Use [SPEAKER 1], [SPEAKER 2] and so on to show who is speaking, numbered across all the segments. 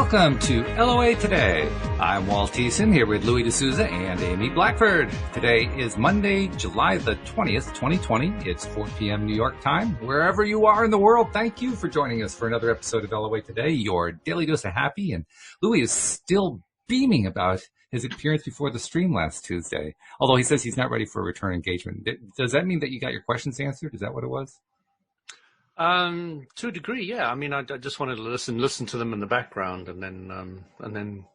[SPEAKER 1] Welcome to LOA Today. I'm Walt Thiessen here with Louis D'Souza and Amy Blackford. Today is Monday, July the 20th, 2020. It's 4 p.m. New York time. Wherever you are in the world, thank you for joining us for another episode of LOA Today, your daily dose of happy. And Louis is still beaming about his appearance before the stream last Tuesday, although he says he's not ready for a return engagement. Does that mean that you got your questions answered? Is that what it was?
[SPEAKER 2] To a degree, yeah. I mean, I just wanted to listen to them in the background, and then,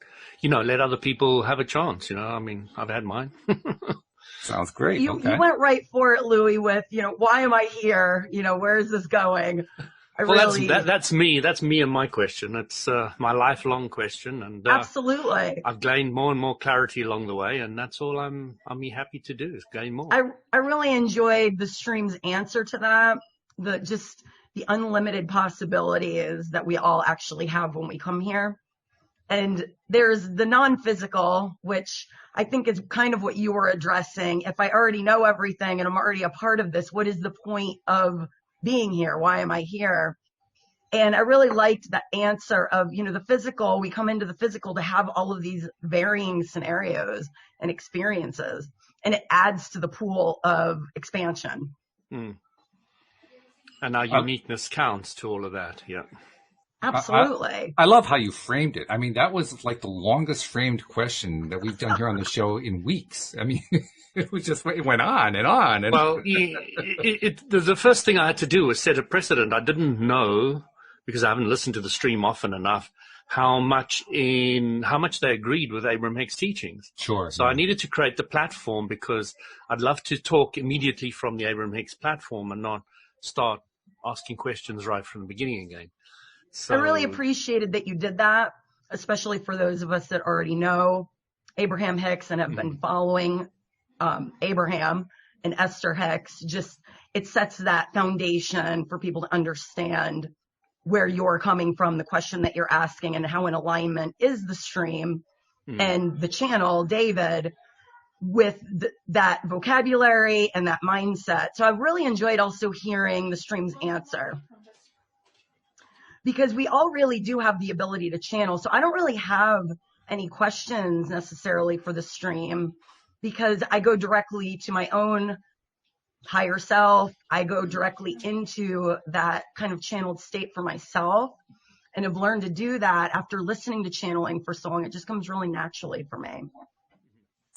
[SPEAKER 2] let other people have a chance. I mean, I've had mine.
[SPEAKER 1] Sounds great.
[SPEAKER 3] You went right for it, Louis. With why am I here? Where is this going?
[SPEAKER 2] That's me. That's me and my question. It's my lifelong question, and
[SPEAKER 3] absolutely,
[SPEAKER 2] I've gained more and more clarity along the way, and that's all I'm happy to do is gain more.
[SPEAKER 3] I really enjoyed the stream's answer to that. The unlimited possibilities that we all actually have when we come here. And there's the non-physical, which I think is kind of what you were addressing. If I already know everything and I'm already a part of this, what is the point of being here? Why am I here? And I really liked the answer of, the physical. We come into the physical to have all of these varying scenarios and experiences, and it adds to the pool of expansion.
[SPEAKER 2] Mm. And our uniqueness counts to all of that, yeah.
[SPEAKER 3] Absolutely.
[SPEAKER 1] I love how you framed it. I mean, that was like the longest framed question that we've done here on the show in weeks. I mean, it went on and on. And
[SPEAKER 2] well, the first thing I had to do was set a precedent. I didn't know, because I haven't listened to the stream often enough, how much they agreed with Abraham Hicks' teachings.
[SPEAKER 1] Sure.
[SPEAKER 2] So I needed to create the platform, because I'd love to talk immediately from the Abraham Hicks platform and not start asking questions right from the beginning again. So,
[SPEAKER 3] I really appreciated that you did that, especially for those of us that already know Abraham Hicks and have been following Abraham and Esther Hicks. Just, it sets that foundation for people to understand where you're coming from, the question that you're asking, and how in alignment is the stream and the channel, David, with that vocabulary and that mindset. So I really enjoyed also hearing the stream's answer, because we all really do have the ability to channel. So I don't really have any questions necessarily for the stream, because I go directly to my own higher self. I go directly into that kind of channeled state for myself, and have learned to do that after listening to channeling for so long. It just comes really naturally for me.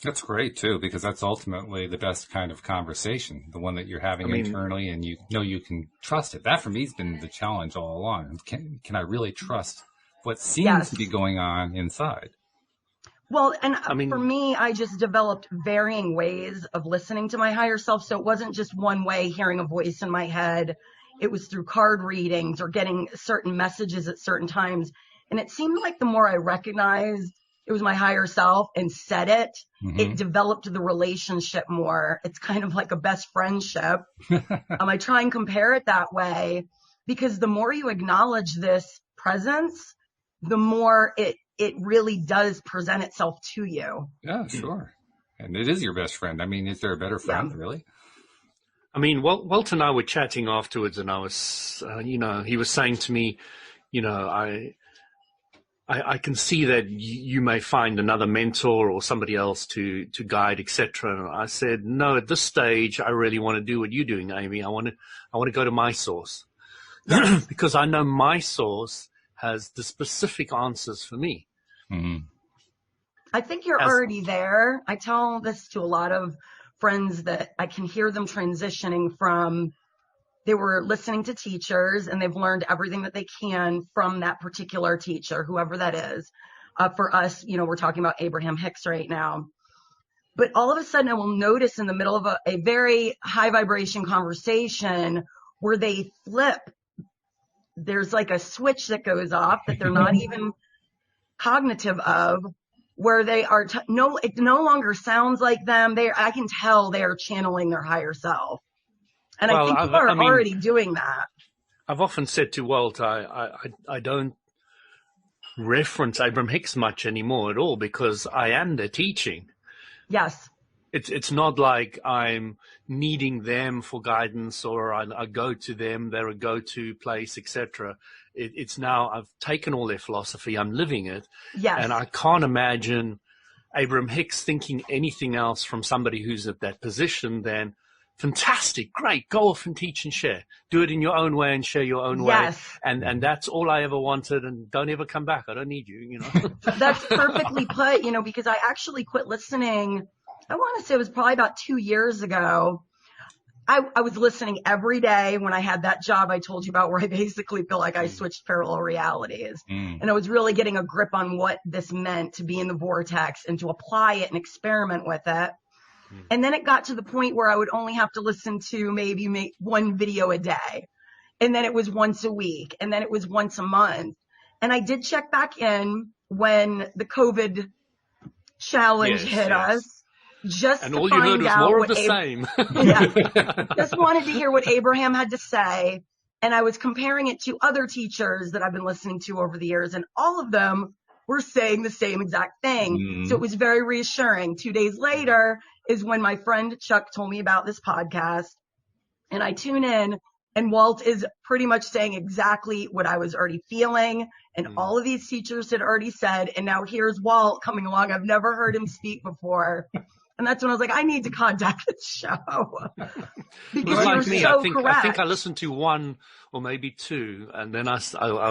[SPEAKER 1] That's great, too, because that's ultimately the best kind of conversation, the one that you're having internally, and you know you can trust it. That, for me, has been the challenge all along. Can I really trust what seems to be going on inside?
[SPEAKER 3] Well, and for me, I just developed varying ways of listening to my higher self. So it wasn't just one way, hearing a voice in my head. It was through card readings or getting certain messages at certain times. And it seemed like the more I recognized it was my higher self and said it, it developed the relationship more. It's kind of like a best friendship. I try and compare it that way, because the more you acknowledge this presence, the more it really does present itself to you.
[SPEAKER 1] Yeah, sure. And it is your best friend. I mean, is there a better friend, really?
[SPEAKER 2] I mean, Walt and I were chatting afterwards, and I was, he was saying to me, I can see that you may find another mentor or somebody else to guide, etc. And I said, no, at this stage, I really want to do what you're doing, Amy. I want to go to my source, because I know my source has the specific answers for me.
[SPEAKER 1] Mm-hmm.
[SPEAKER 3] I think you're already there. I tell this to a lot of friends that I can hear them transitioning from, they were listening to teachers and they've learned everything that they can from that particular teacher, whoever that is. For us, we're talking about Abraham Hicks right now. But all of a sudden I will notice in the middle of a very high vibration conversation where they flip. There's like a switch that goes off that they're not even cognitive of, where they are, it no longer sounds like them. I can tell they are channeling their higher self. And I think people are already doing that.
[SPEAKER 2] I've often said to Walt, I don't reference Abraham Hicks much anymore at all, because I am their teaching.
[SPEAKER 3] Yes.
[SPEAKER 2] It's not like I'm needing them for guidance or I go to them, they're a go-to place, etc. It's now I've taken all their philosophy, I'm living it.
[SPEAKER 3] Yes.
[SPEAKER 2] And I can't imagine Abraham Hicks thinking anything else from somebody who's at that position than fantastic, great, go off and teach and share. Do it in your own way and share your own way. And that's all I ever wanted, and don't ever come back. I don't need you, you know.
[SPEAKER 3] That's perfectly put, you know, because I actually quit listening, I want to say it was probably about 2 years ago. I was listening every day when I had that job I told you about, where I basically feel like I switched parallel realities. And I was really getting a grip on what this meant to be in the vortex and to apply it and experiment with it. And then it got to the point where I would only have to listen to maybe one video a day. And then it was once a week. And then it was once a month. And I did check back in when the COVID challenge hit us. Just
[SPEAKER 2] and
[SPEAKER 3] to
[SPEAKER 2] all you heard was more of the same.
[SPEAKER 3] Just wanted to hear what Abraham had to say. And I was comparing it to other teachers that I've been listening to over the years. And all of them were saying the same exact thing. So it was very reassuring. 2 days later is when my friend Chuck told me about this podcast, and I tune in, and Walt is pretty much saying exactly what I was already feeling, and all of these teachers had already said, and now here's Walt coming along. I've never heard him speak before. And that's when I was like, I need to contact this show. Because
[SPEAKER 2] like
[SPEAKER 3] you're
[SPEAKER 2] me,
[SPEAKER 3] so
[SPEAKER 2] I
[SPEAKER 3] correct.
[SPEAKER 2] think I listened to one or maybe two, and then I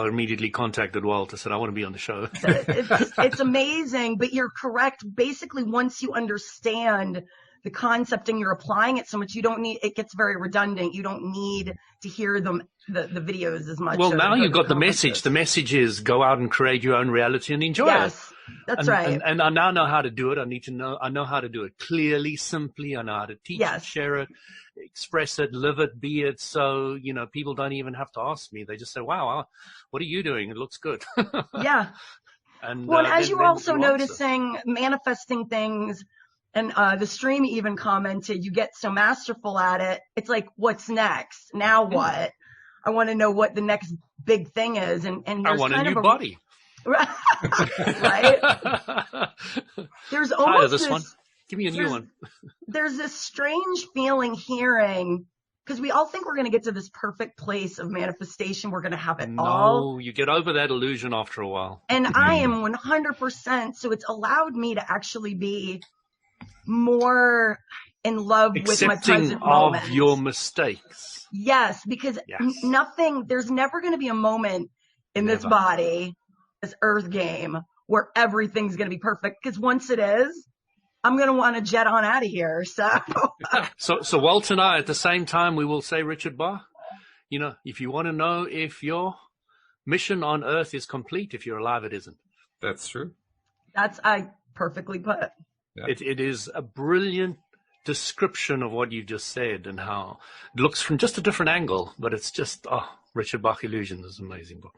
[SPEAKER 2] immediately contacted Walt. I said, I want to be on the show.
[SPEAKER 3] It's amazing, but you're correct. Basically, once you understand the concept and you're applying it so much, you don't need, it gets very redundant. You don't need to hear the videos as much.
[SPEAKER 2] Well, now you've got the message. The message is go out and create your own reality and enjoy it.
[SPEAKER 3] Yes, that's right.
[SPEAKER 2] And I now know how to do it. I know how to do it clearly, simply. I know how to teach it, share it, express it, live it, be it. So, you know, people don't even have to ask me. They just say, wow, what are you doing? It looks good.
[SPEAKER 3] Yeah.
[SPEAKER 2] And
[SPEAKER 3] as you were also noticing, manifesting things, and the stream even commented, you get so masterful at it. It's like, what's next? Now what? I want to know what the next big thing is. And
[SPEAKER 2] I want a new body.
[SPEAKER 3] Right? There's almost
[SPEAKER 2] this one. Give me a new one.
[SPEAKER 3] There's this strange feeling hearing, because we all think we're going to get to this perfect place of manifestation. We're going to have it all.
[SPEAKER 2] No, you get over that illusion after a while.
[SPEAKER 3] And I am 100%. So it's allowed me to actually be more in love with my present moment.
[SPEAKER 2] Of your mistakes.
[SPEAKER 3] Yes, because there's never going to be a moment in this body, this earth game, where everything's going to be perfect. Because once it is, I'm going to want to jet on out of here.
[SPEAKER 2] So Walt and I, at the same time, we will say, Richard Bach, you know, if you want to know if your mission on earth is complete, if you're alive, it isn't.
[SPEAKER 1] That's true.
[SPEAKER 3] I perfectly put.
[SPEAKER 2] Yeah. It is a brilliant description of what you just said and how it looks from just a different angle, but it's just, Richard Bach Illusions is an amazing book.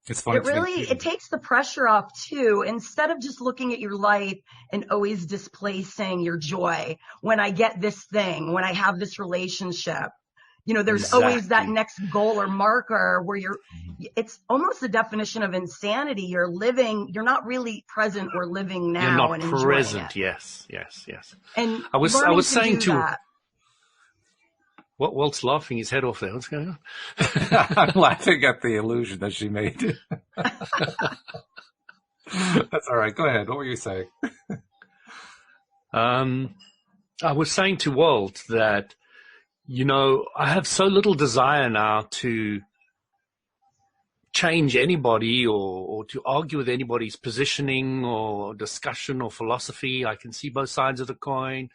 [SPEAKER 1] It's fun.
[SPEAKER 3] It takes the pressure off too. Instead of just looking at your life and always displacing your joy. When I get this thing, when I have this relationship, you know, there's always that next goal or marker where it's almost the definition of insanity. You're not really present or living now.
[SPEAKER 2] You're not present. Yes.
[SPEAKER 3] And
[SPEAKER 2] I was saying to
[SPEAKER 3] that.
[SPEAKER 2] What, Walt's laughing his head off there. What's going on?
[SPEAKER 1] I'm laughing at the illusion that she made. That's all right. Go ahead. What were you saying?
[SPEAKER 2] I was saying to Walt that, you know, I have so little desire now to change anybody or to argue with anybody's positioning or discussion or philosophy. I can see both sides of the coin.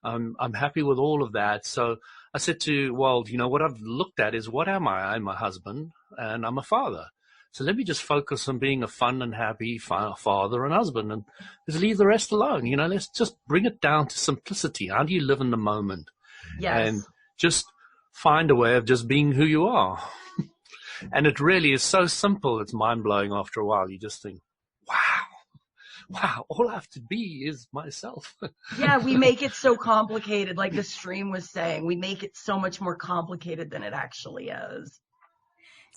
[SPEAKER 2] I'm happy with all of that. So I said to Walt, you know, what I've looked at is what am I? I'm a husband and I'm a father. So let me just focus on being a fun and happy father and husband and just leave the rest alone. You know, let's just bring it down to simplicity. How do you live in the moment?
[SPEAKER 3] Yes.
[SPEAKER 2] And just find a way of just being who you are. And it really is so simple. It's mind-blowing after a while. You just think, wow, all I have to be is myself.
[SPEAKER 3] Yeah, we make it so complicated. Like the stream was saying, we make it so much more complicated than it actually is.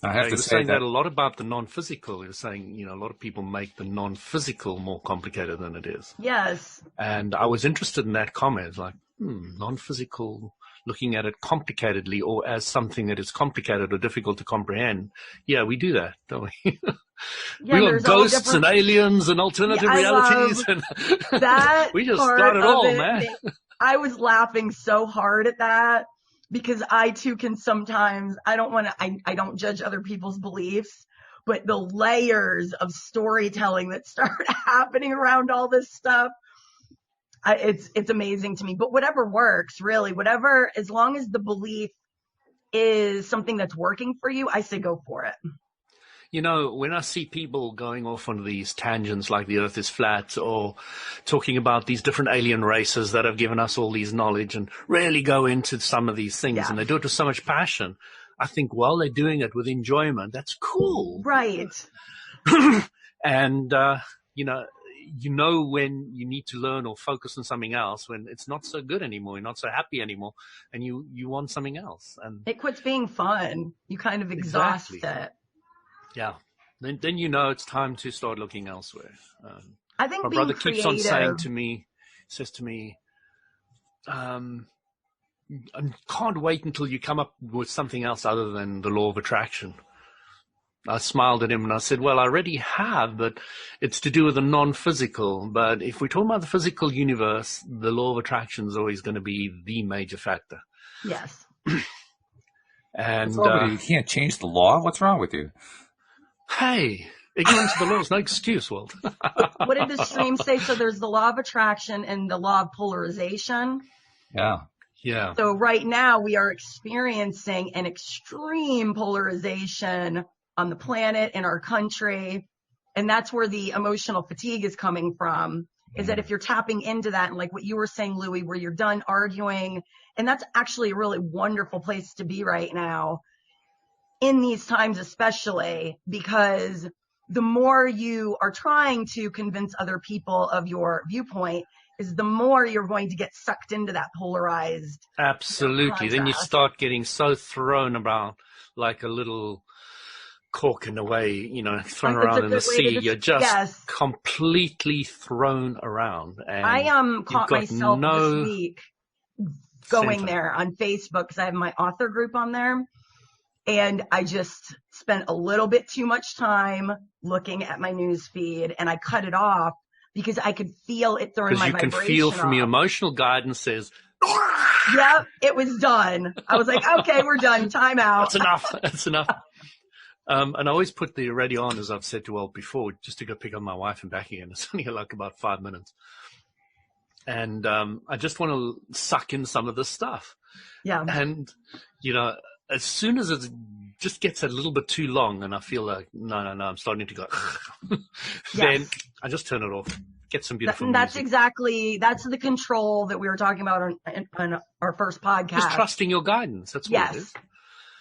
[SPEAKER 1] I have to
[SPEAKER 2] you're
[SPEAKER 1] say
[SPEAKER 2] saying that a lot about the non-physical. You're saying, a lot of people make the non-physical more complicated than it is.
[SPEAKER 3] Yes.
[SPEAKER 2] And I was interested in that comment, like, non-physical, looking at it complicatedly or as something that is complicated or difficult to comprehend. Yeah, we do that, don't we?
[SPEAKER 3] Yeah,
[SPEAKER 2] we got ghosts and aliens and alternative realities. And
[SPEAKER 3] that
[SPEAKER 2] we just got it all, man.
[SPEAKER 3] I was laughing so hard at that because I too can sometimes, I don't judge other people's beliefs, but the layers of storytelling that start happening around all this stuff, it's amazing to me. But whatever works, really, whatever, as long as the belief is something that's working for you, I say go for it.
[SPEAKER 2] When I see people going off on these tangents like the earth is flat or talking about these different alien races that have given us all these knowledge and really go into some of these things and they do it with so much passion, I think, well, they're doing it with enjoyment. That's cool.
[SPEAKER 3] Right.
[SPEAKER 2] And, when you need to learn or focus on something else, when it's not so good anymore, you're not so happy anymore, and you want something else. And
[SPEAKER 3] it quits being fun. You kind of exhaust it.
[SPEAKER 2] Yeah. Then it's time to start looking elsewhere.
[SPEAKER 3] I think
[SPEAKER 2] my brother keeps on saying to me, says to me, I can't wait until you come up with something else other than the law of attraction. I smiled at him and I said, well, I already have, but it's to do with the non-physical. But if we're talking about the physical universe, the law of attraction is always going to be the major factor.
[SPEAKER 3] Yes.
[SPEAKER 1] And you can't change the law. What's wrong with you?
[SPEAKER 2] Hey, ignorance of the law is no excuse, Walt.
[SPEAKER 3] What did the stream say? So there's the law of attraction and the law of polarization.
[SPEAKER 1] Yeah.
[SPEAKER 2] Yeah.
[SPEAKER 3] So right now we are experiencing an extreme polarization on the planet, in our country. And that's where the emotional fatigue is coming from, is that if you're tapping into that, and like what you were saying, Louis, where you're done arguing, and that's actually a really wonderful place to be right now in these times, especially because the more you are trying to convince other people of your viewpoint is the more you're going to get sucked into that polarized.
[SPEAKER 2] Absolutely. Then you start getting so thrown about like a little cork in a way, thrown around in the sea. You're just completely thrown around. And
[SPEAKER 3] I caught myself this week going there on Facebook because I have my author group on there. And I just spent a little bit too much time looking at my news feed and I cut it off because I could feel it throwing my vibration.
[SPEAKER 2] Because you can feel from your emotional guidance says,
[SPEAKER 3] yep, it was done. I was like, okay, we're done. Time out.
[SPEAKER 2] That's enough. That's enough. And I always put the radio on, as I've said to Walt before, just to go pick up my wife and back again. It's only like about 5 minutes. And I just want to suck in some of this stuff.
[SPEAKER 3] Yeah.
[SPEAKER 2] And, as soon as it just gets a little bit too long and I feel like, no, I'm starting to go, then I just turn it off. Get some beautiful music.
[SPEAKER 3] That's the control that we were talking about on our first podcast.
[SPEAKER 2] Just trusting your guidance. That's what it is.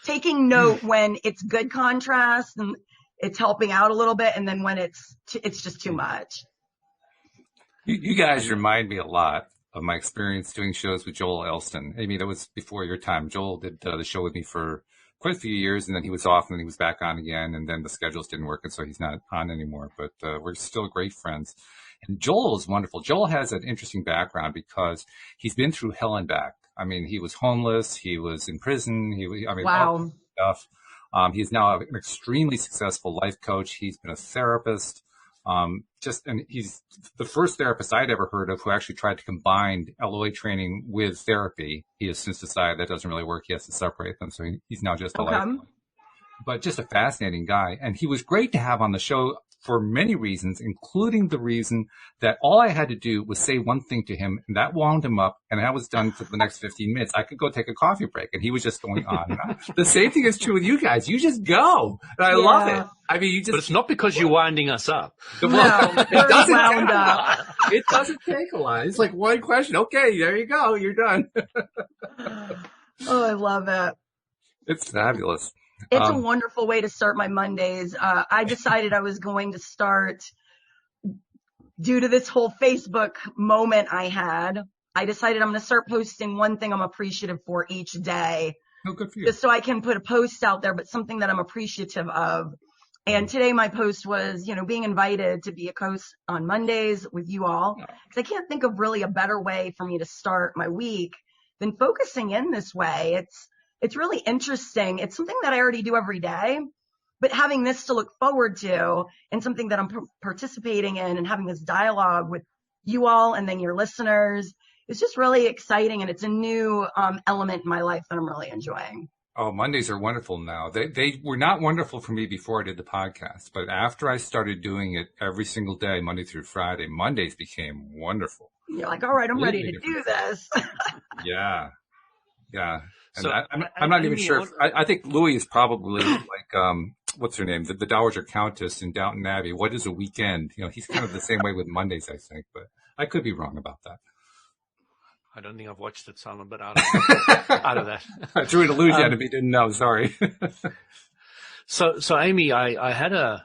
[SPEAKER 3] Taking note when it's good contrast and it's helping out a little bit, and then when it's just too much.
[SPEAKER 1] You guys remind me a lot of my experience doing shows with Joel Elston. I mean, that was before your time. Joel did the show with me for quite a few years, and then he was off, and then he was back on again, and then the schedules didn't work, and so he's not on anymore. But we're still great friends. And Joel is wonderful. Joel has an interesting background because he's been through hell and back. I mean, he was homeless. He was in prison.
[SPEAKER 3] Wow.
[SPEAKER 1] Stuff. He's now an extremely successful life coach. He's been a therapist. And he's the first therapist I'd ever heard of who actually tried to combine LOA training with therapy. He has since decided that doesn't really work. He has to separate them. So he's now just a life coach. But just a fascinating guy. And he was great to have on the show for many reasons, including the reason that all I had to do was say one thing to him, and that wound him up, and that was done for the next 15 minutes. I could go take a coffee break, and he was just going on and on. The same thing is true with you guys. You just go, and I love it. I mean,
[SPEAKER 2] but it's not because you're winding us up.
[SPEAKER 3] No, it
[SPEAKER 1] doesn't take a lot. It's like one question. Okay, there you go. You're done.
[SPEAKER 3] Oh, I love it.
[SPEAKER 1] It's fabulous.
[SPEAKER 3] It's a wonderful way to start my Mondays. I decided I was going to start, due to this whole Facebook moment I decided I'm going to start posting one thing I'm appreciative for each day.
[SPEAKER 1] Oh, good for you.
[SPEAKER 3] Just so I can put a post out there, but something that I'm appreciative of. And today my post was, being invited to be a host on Mondays with you all. Because I can't think of really a better way for me to start my week than focusing in this way. It's really interesting. It's something that I already do every day, but having this to look forward to and something that I'm participating in and having this dialogue with you all and then your listeners is just really exciting. And it's a new element in my life that I'm really enjoying.
[SPEAKER 1] Oh, Mondays are wonderful now. They were not wonderful for me before I did the podcast, but after I started doing it every single day, Monday through Friday, Mondays became wonderful.
[SPEAKER 3] You're like, all right, I'm ready to do this.
[SPEAKER 1] Yeah. And
[SPEAKER 2] so,
[SPEAKER 1] I'm not even sure. I think Louie is probably like, what's her name? The Dowager Countess in Downton Abbey. What is a weekend? He's kind of the same way with Mondays, I think, but I could be wrong about that.
[SPEAKER 2] I don't think I've watched it, Simon, but out of that.
[SPEAKER 1] I threw an illusion at him. He didn't know. Sorry.
[SPEAKER 2] So Amy, I had I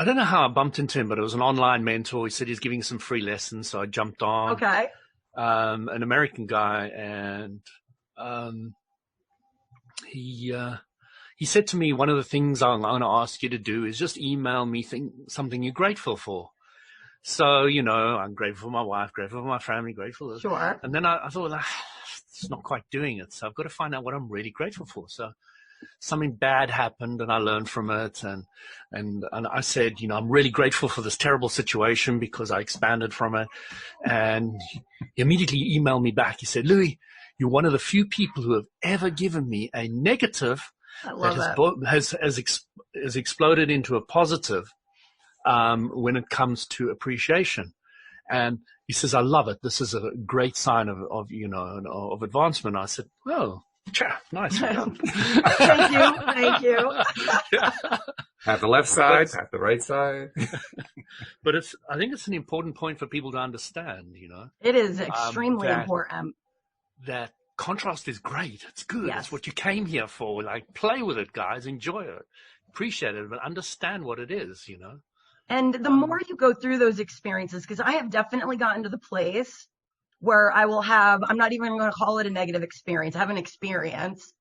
[SPEAKER 2] don't know how I bumped into him, but it was an online mentor. He said he's giving some free lessons. So I jumped on.
[SPEAKER 3] Okay.
[SPEAKER 2] An American guy. And, he said to me, one of the things I'm going to ask you to do is just email me something you're grateful for. So, I'm grateful for my wife, grateful for my family, grateful.
[SPEAKER 3] Sure.
[SPEAKER 2] And then I thought, it's not quite doing it. So I've got to find out what I'm really grateful for. So something bad happened and I learned from it. And I said, I'm really grateful for this terrible situation because I expanded from it. And he immediately emailed me back. He said, Louis, you're one of the few people who have ever given me a negative that has exploded into a positive. When it comes to appreciation. And he says, I love it. This is a great sign of advancement. I said, oh, nice.
[SPEAKER 3] Thank you.
[SPEAKER 1] Have the left side, have the right side.
[SPEAKER 2] But I think it's an important point for people to understand,
[SPEAKER 3] It is extremely important.
[SPEAKER 2] That contrast is great. It's good.
[SPEAKER 3] Yes.
[SPEAKER 2] It's what you came here for. Like, play with it, guys. Enjoy it. Appreciate it, but understand what it is,
[SPEAKER 3] And the more you go through those experiences, because I have definitely gotten to the place where I'm not even going to call it a negative experience. I have an experience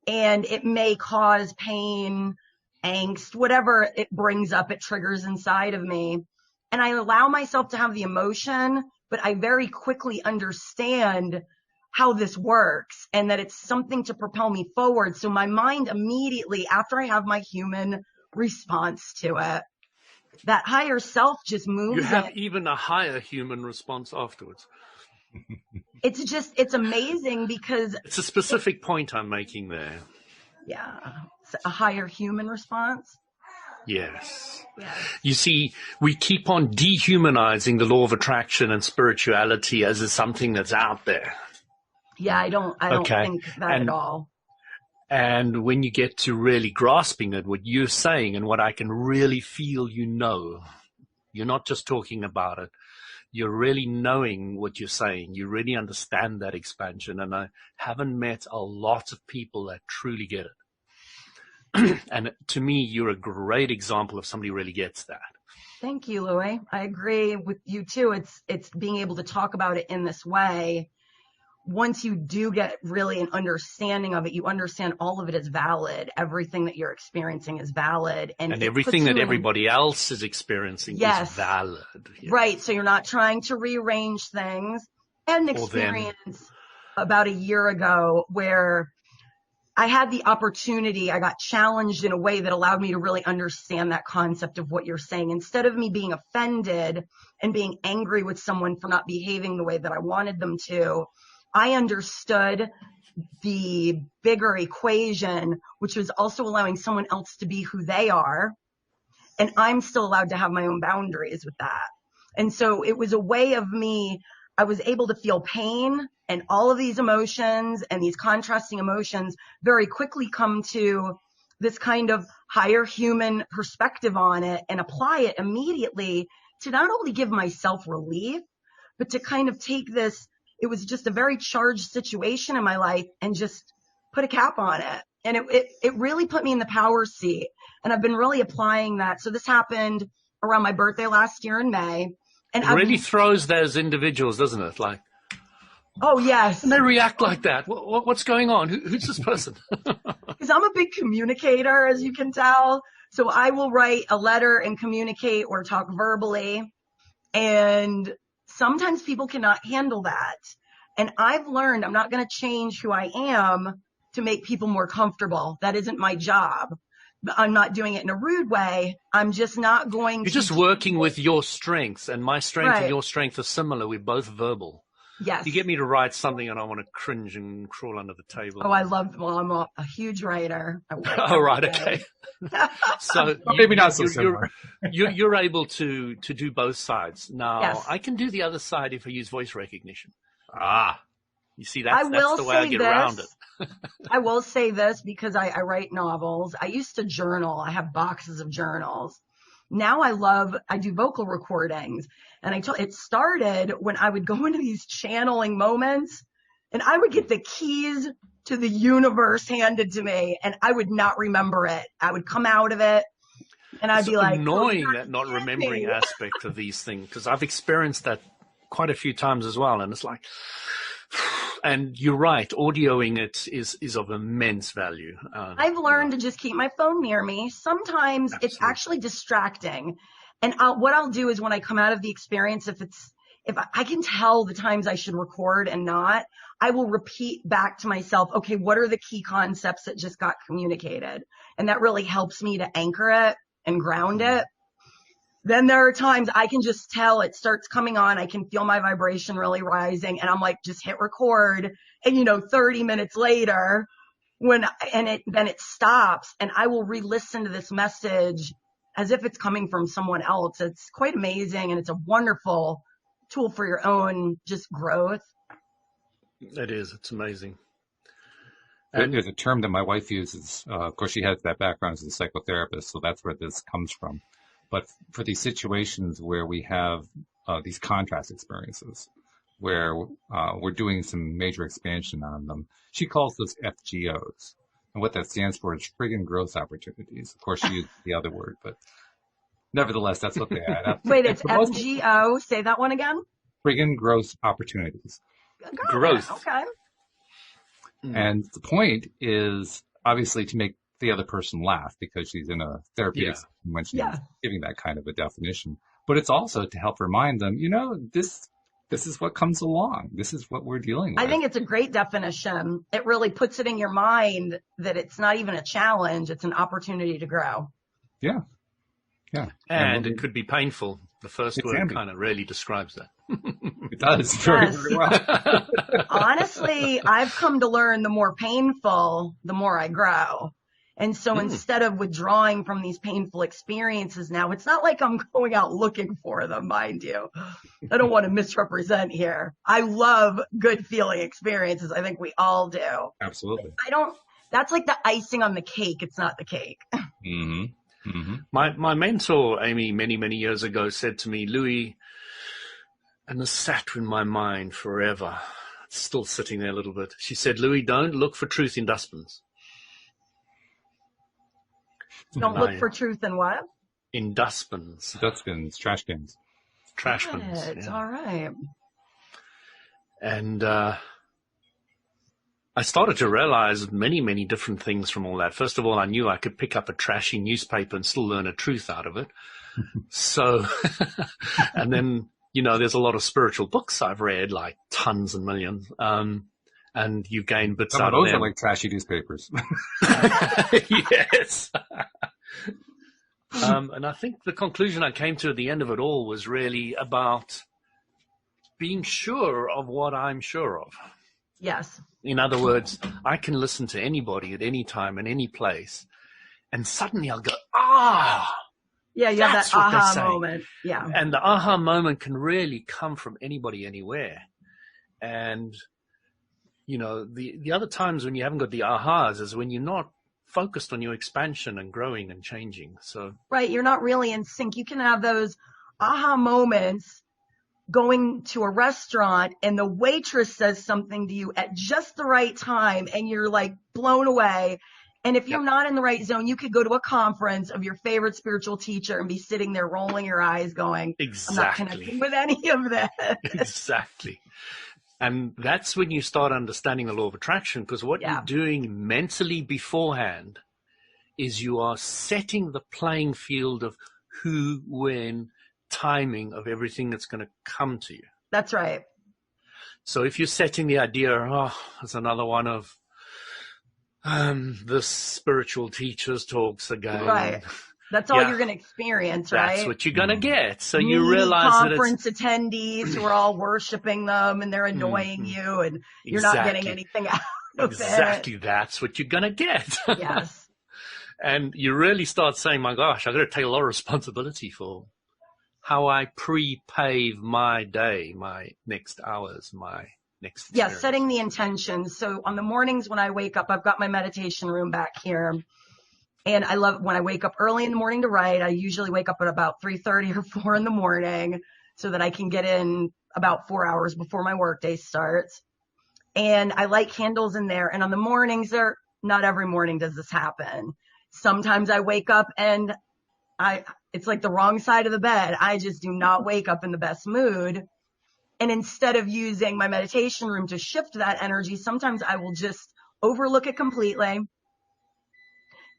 [SPEAKER 3] and it may cause pain, angst, whatever it brings up, it triggers inside of me. And I allow myself to have the emotion, but I very quickly understand how this works and that it's something to propel me forward. So my mind immediately, after I have my human response to it, that higher self just moves.
[SPEAKER 2] You have even a higher human response afterwards.
[SPEAKER 3] It's amazing because
[SPEAKER 2] it's a specific point I'm making there.
[SPEAKER 3] Yeah. A higher human response.
[SPEAKER 2] Yes. You see, we keep on dehumanizing the law of attraction and spirituality as something that's out there.
[SPEAKER 3] Yeah, I don't think that at all.
[SPEAKER 2] And when you get to really grasping it, what you're saying and what I can really feel, you're not just talking about it. You're really knowing what you're saying. You really understand that expansion. And I haven't met a lot of people that truly get it. And to me, you're a great example of somebody who really gets that.
[SPEAKER 3] Thank you, Louis. I agree with you too. It's being able to talk about it in this way. Once you do get really an understanding of it, you understand all of it is valid. Everything that you're experiencing is valid. And
[SPEAKER 2] everything that everybody else is experiencing is valid.
[SPEAKER 3] Yeah. Right. So you're not trying to rearrange things. I had an experience about a year ago where I had the opportunity, I got challenged in a way that allowed me to really understand that concept of what you're saying. Instead of me being offended and being angry with someone for not behaving the way that I wanted them to, I understood the bigger equation, which was also allowing someone else to be who they are. And I'm still allowed to have my own boundaries with that. And so it was a way of I was able to feel pain and all of these emotions and these contrasting emotions very quickly come to this kind of higher human perspective on it and apply it immediately to not only give myself relief, but to kind of take this. It was just a very charged situation in my life and just put a cap on it. And it really put me in the power seat. And I've been really applying that. So this happened around my birthday last year in May. And
[SPEAKER 2] it really throws those individuals, doesn't it? Like,
[SPEAKER 3] Oh, yes.
[SPEAKER 2] And they react like that. What's going on? Who's this person?
[SPEAKER 3] Because I'm a big communicator, as you can tell. So I will write a letter and communicate or talk verbally. And sometimes people cannot handle that. And I've learned I'm not going to change who I am to make people more comfortable. That isn't my job. I'm not doing it in a rude way. I'm just not going
[SPEAKER 2] You're just working with your strengths, and my strength and your strength are similar. We're both verbal.
[SPEAKER 3] Yes.
[SPEAKER 2] You get me to write something and I want to cringe and crawl under the table.
[SPEAKER 3] Oh, I'm a huge writer.
[SPEAKER 2] Oh, right. Okay. So
[SPEAKER 1] maybe not so similar.
[SPEAKER 2] You're able to do both sides. Now,
[SPEAKER 3] yes.
[SPEAKER 2] I can do the other side if I use voice recognition. You see, that's the way I get around it.
[SPEAKER 3] I will say this because I write novels. I used to journal. I have boxes of journals. Now I do vocal recordings. And it started when I would go into these channeling moments and I would get the keys to the universe handed to me and I would not remember it. I would come out of it and I'd be like,
[SPEAKER 2] annoying that not remembering aspect of these things, because I've experienced that quite a few times as well. And it's like, and you're right, audioing it is of immense value.
[SPEAKER 3] I've learned to just keep my phone near me. Sometimes it's actually distracting. And what I'll do is when I come out of the experience, if I can tell the times I should record and not, I will repeat back to myself, okay, what are the key concepts that just got communicated? And that really helps me to anchor it and ground it. Then there are times I can just tell it starts coming on. I can feel my vibration really rising and I'm like, just hit record. And 30 minutes later then it stops and I will re-listen to this message as if it's coming from someone else. It's quite amazing. And it's a wonderful tool for your own just growth.
[SPEAKER 2] It is. It's amazing.
[SPEAKER 1] There's a term that my wife uses. Of course, she has that background as a psychotherapist, so that's where this comes from. But for these situations where we have these contrast experiences, where we're doing some major expansion on them, she calls those FGOs. And what that stands for is friggin' growth opportunities. Of course, she used the other word, but nevertheless, that's what they add up to.
[SPEAKER 3] Wait, it's FGO. Say that one again.
[SPEAKER 1] Friggin' growth opportunities.
[SPEAKER 2] Growth.
[SPEAKER 3] Okay.
[SPEAKER 1] And the point is obviously to make the other person laugh because she's in a therapeutic when she's giving that kind of a definition. But it's also to help remind them, this is what comes along. This is what we're dealing with.
[SPEAKER 3] I think it's a great definition. It really puts it in your mind that it's not even a challenge. It's an opportunity to grow.
[SPEAKER 1] Yeah. Yeah.
[SPEAKER 2] And it could be painful. The first word kind of really describes that.
[SPEAKER 1] It does very, very well.
[SPEAKER 3] Honestly, I've come to learn the more painful, the more I grow. And so instead of withdrawing from these painful experiences now, it's not like I'm going out looking for them, mind you. I don't want to misrepresent here. I love good feeling experiences. I think we all do.
[SPEAKER 1] Absolutely.
[SPEAKER 3] That's like the icing on the cake. It's not the cake.
[SPEAKER 1] Mm-hmm. Mm-hmm.
[SPEAKER 2] My mentor, Amy, many, many years ago said to me, Louis, and this sat in my mind forever. It's still sitting there a little bit. She said, Louis, don't look for truth in dustbins.
[SPEAKER 3] Don't look for truth in what?
[SPEAKER 2] In dustbins.
[SPEAKER 1] Dustbins, trash cans.
[SPEAKER 2] Trash bins.
[SPEAKER 3] It's all right.
[SPEAKER 2] And I started to realize many, many different things from all that. First of all, I knew I could pick up a trashy newspaper and still learn a truth out of it. So, and then, there's a lot of spiritual books I've read, like tons and millions. And you gain bits out of them.
[SPEAKER 1] Those are like trashy newspapers.
[SPEAKER 2] Yes. And I think the conclusion I came to at the end of it all was really about being sure of what I'm sure of.
[SPEAKER 3] Yes.
[SPEAKER 2] In other words, I can listen to anybody at any time in any place, and suddenly I'll go,
[SPEAKER 3] yeah, you have that aha moment. Yeah.
[SPEAKER 2] And the aha moment can really come from anybody, anywhere. And, the other times when you haven't got the ahas is when you're not focused on your expansion and growing and changing. So
[SPEAKER 3] right, you're not really in sync. You can have those aha moments going to a restaurant and the waitress says something to you at just the right time and you're like blown away. And if you're not in the right zone, you could go to a conference of your favorite spiritual teacher and be sitting there rolling your eyes going,
[SPEAKER 2] exactly.
[SPEAKER 3] I'm not connecting with any of that.
[SPEAKER 2] Exactly. And that's when you start understanding the law of attraction, because what you're doing mentally beforehand is you are setting the playing field of who, when, timing of everything that's going to come to you.
[SPEAKER 3] That's right.
[SPEAKER 2] So if you're setting the idea, it's another one of the spiritual teacher's talks again.
[SPEAKER 3] Right. That's all you're going to experience, right?
[SPEAKER 2] That's what you're going to get. So you realize
[SPEAKER 3] conference attendees who are all worshiping them and they're annoying you and you're not getting anything out of it.
[SPEAKER 2] Exactly. That's what you're going to get.
[SPEAKER 3] Yes.
[SPEAKER 2] And you really start saying, my gosh, I've got to take a lot of responsibility for how I pre-pave my day, my next hours, my next experience.
[SPEAKER 3] Yeah, setting the intentions. So on the mornings when I wake up, I've got my meditation room back here. And I love when I wake up early in the morning to write. I usually wake up at about 3:30 or 4 in the morning so that I can get in about 4 hours before my workday starts. And I light candles in there. And on the mornings, not every morning does this happen. Sometimes I wake up and it's like the wrong side of the bed. I just do not wake up in the best mood. And instead of using my meditation room to shift that energy, sometimes I will just overlook it completely.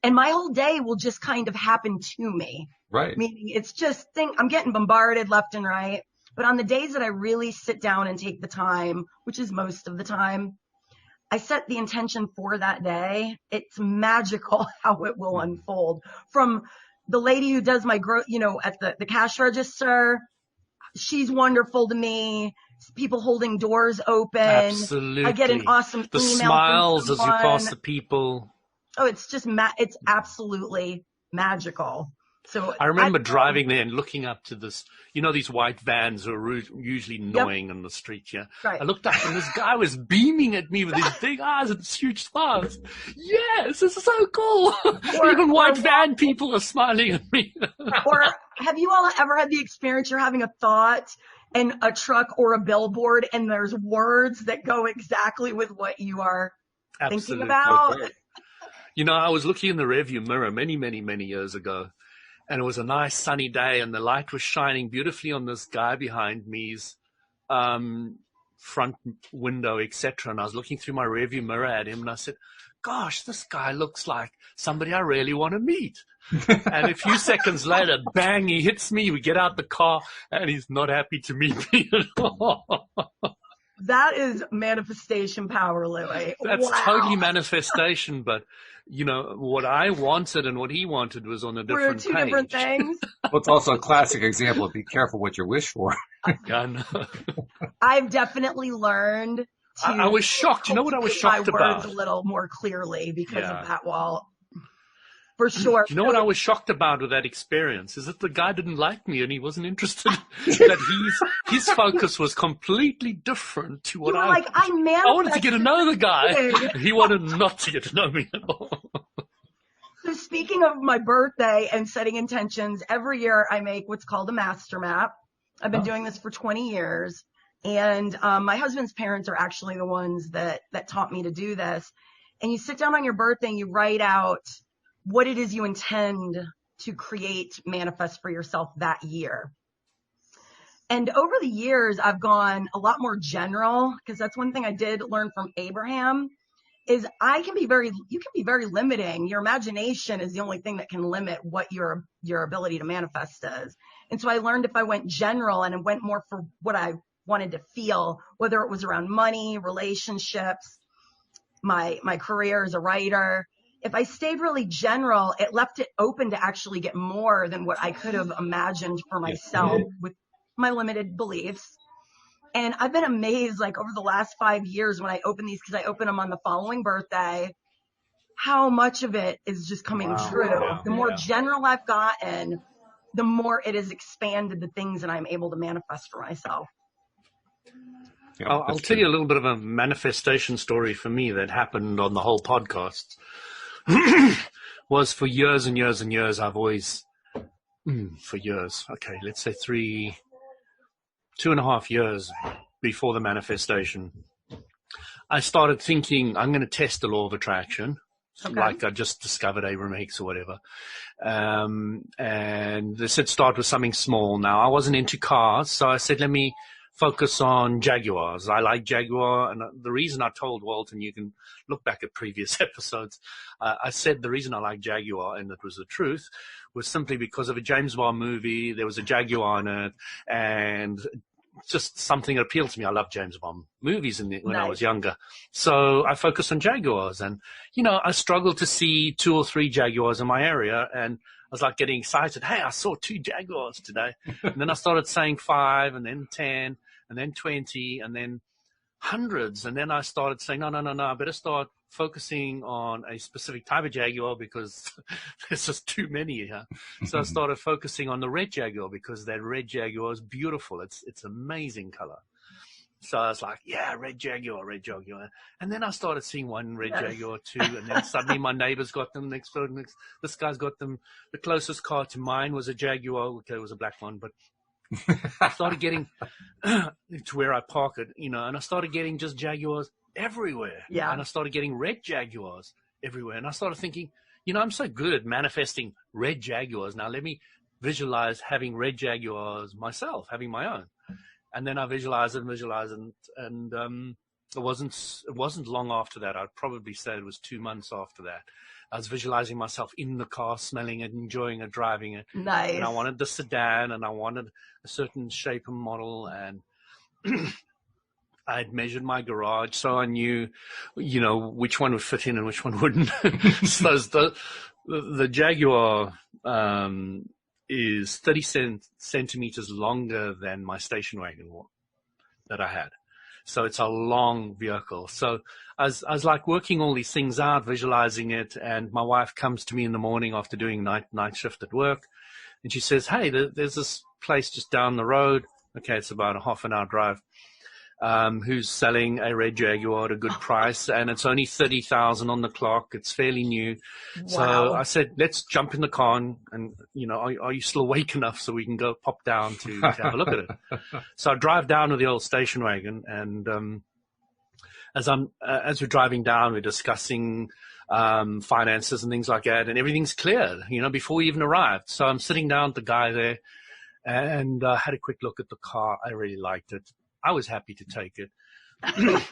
[SPEAKER 3] And my whole day will just kind of happen to me.
[SPEAKER 1] Right.
[SPEAKER 3] Meaning it's just I'm getting bombarded left and right. But on the days that I really sit down and take the time, which is most of the time, I set the intention for that day. It's magical how it will unfold. From the lady who does my at the cash register, she's wonderful to me. People holding doors open.
[SPEAKER 2] Absolutely.
[SPEAKER 3] I get an awesome email.
[SPEAKER 2] The smiles as you pass the people.
[SPEAKER 3] Oh, it's just it's absolutely magical. So
[SPEAKER 2] I remember driving there and looking up to this, these white vans who are usually annoying on the street here.
[SPEAKER 3] Right.
[SPEAKER 2] I looked up and this guy was beaming at me with his big eyes and huge smiles. Yes, this is so cool. Even white van people are smiling at me.
[SPEAKER 3] Or have you all ever had the experience you're having a thought and a truck or a billboard and there's words that go exactly with what you are thinking about?
[SPEAKER 2] I was looking in the rearview mirror many, many, many years ago, and it was a nice sunny day, and the light was shining beautifully on this guy behind me's front window, etc. And I was looking through my rearview mirror at him, and I said, gosh, this guy looks like somebody I really want to meet. And a few seconds later, bang, he hits me. We get out the car, and he's not happy to meet me at all.
[SPEAKER 3] That is manifestation power, Louie.
[SPEAKER 2] That's totally manifestation, but what I wanted and what he wanted was on a different page.
[SPEAKER 3] We're two different things.
[SPEAKER 1] Well, it's also a classic example of be careful what you wish for.
[SPEAKER 2] I know.
[SPEAKER 3] I've definitely learned to
[SPEAKER 2] I was shocked. You know what I was shocked
[SPEAKER 3] my
[SPEAKER 2] about?
[SPEAKER 3] words a little more clearly because of that wall. For sure.
[SPEAKER 2] You know what I was shocked about with that experience is that the guy didn't like me and he wasn't interested. That his focus was completely different to what I wanted to get to know the guy. He wanted not to get to know me at all.
[SPEAKER 3] So speaking of my birthday and setting intentions, every year I make what's called a master map. I've been doing this for 20 years. And my husband's parents are actually the ones that taught me to do this. And you sit down on your birthday and you write out what it is you intend to create, manifest for yourself that year. And over the years, I've gone a lot more general, because that's one thing I did learn from Abraham, is you can be very limiting. Your imagination is the only thing that can limit what your ability to manifest is. And so I learned if I went general and it went more for what I wanted to feel, whether it was around money, relationships, my career as a writer, if I stayed really general, it left it open to actually get more than what I could have imagined for myself with my limited beliefs. And I've been amazed, like over the last 5 years when I open these, because I open them on the following birthday, how much of it is just coming true. The more general I've gotten, the more it has expanded the things that I'm able to manifest for myself.
[SPEAKER 2] Yeah, I'll tell you a little bit of a manifestation story for me that happened on the whole podcast. Was for years and years and years, I've always, let's say 2.5 years before the manifestation, I started thinking I'm going to test the law of attraction. Like I just discovered Abraham Hicks or whatever. And they said start with something small. Now I wasn't into cars, so I said, let me focus on Jaguars. I like Jaguar, and the reason I told Walt, and you can look back at previous episodes, I said the reason I like Jaguar, and it was the truth, was simply because of a James Bond movie. There was a Jaguar in it, and just something that appealed to me. I loved James Bond movies when I was younger. So I focused on Jaguars, and, I struggled to see 2 or 3 Jaguars in my area, and I was like getting excited. Hey, I saw 2 Jaguars today. And then I started saying 5, and then 10, and then 20, and then hundreds. And then I started saying, no, I better start focusing on a specific type of Jaguar because there's just too many here. So I started focusing on the red Jaguar because that red Jaguar is beautiful. It's amazing color. So I was like, yeah, red Jaguar. And then I started seeing one red Jaguar, 2, and then suddenly my neighbors got them. Next, this guy's got them. The closest car to mine was a Jaguar. Okay, it was a black one, but I started getting to where I park it, and I started getting just Jaguars everywhere.
[SPEAKER 3] Yeah.
[SPEAKER 2] And I started getting red Jaguars everywhere. And I started thinking, I'm so good at manifesting red Jaguars. Now let me visualize having red Jaguars myself, having my own. And then I visualized it, and it wasn't long after that. I'd probably say it was 2 months after that. I was visualizing myself in the car, smelling it, enjoying it, driving it.
[SPEAKER 3] Nice.
[SPEAKER 2] And I wanted the sedan, and I wanted a certain shape and model, and I had measured my garage, so I knew, which one would fit in and which one wouldn't. So the Jaguar is 30 centimeters longer than my station wagon that I had. So it's a long vehicle. So I was like working all these things out, visualizing it. And my wife comes to me in the morning after doing night shift at work. And she says, hey, there's this place just down the road. Okay, it's about a half an hour drive. Who's selling a red Jaguar at a good price, and it's only 30,000 on the clock. It's fairly new. Wow. So I said, let's jump in the car and are you still awake enough so we can go pop down to have a look at it? So I drive down with the old station wagon, and as we're driving down, we're discussing finances and things like that, and everything's clear, before we even arrived. So I'm sitting down with the guy there, and had a quick look at the car. I really liked it. I was happy to take it.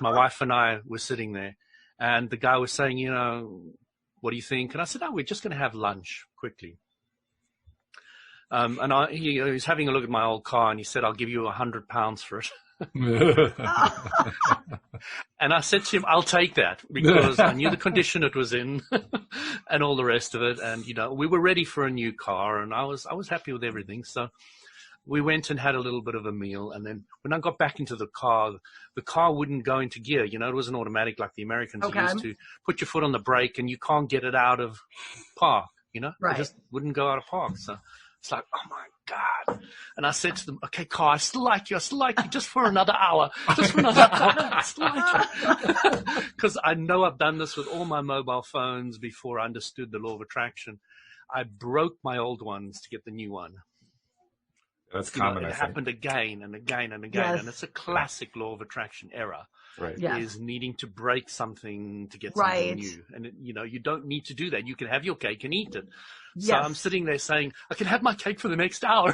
[SPEAKER 2] My wife and I were sitting there, and the guy was saying, what do you think? And I said, we're just going to have lunch quickly. And he was having a look at my old car, and he said, I'll give you £100 for it. And I said to him, I'll take that, because I knew the condition it was in and all the rest of it. And, we were ready for a new car, and I was happy with everything. So we went and had a little bit of a meal, and then when I got back into the car wouldn't go into gear. It was an automatic like the Americans used to. Put your foot on the brake, and you can't get it out of park,
[SPEAKER 3] Right.
[SPEAKER 2] It just wouldn't go out of park. So it's like, oh my God. And I said to them, okay, car, I still like you just for another hour. I still like you. Because I know I've done this with all my mobile phones before I understood the law of attraction. I broke my old ones to get the new one.
[SPEAKER 1] That's common.
[SPEAKER 2] It happened again and again and again.
[SPEAKER 3] Yes.
[SPEAKER 2] And it's a classic law of attraction error.
[SPEAKER 1] Right.
[SPEAKER 3] Yes.
[SPEAKER 2] Is needing to break something to get something new. And, you don't need to do that. You can have your cake and eat it.
[SPEAKER 3] Yes.
[SPEAKER 2] So I'm sitting there saying, I can have my cake for the next hour.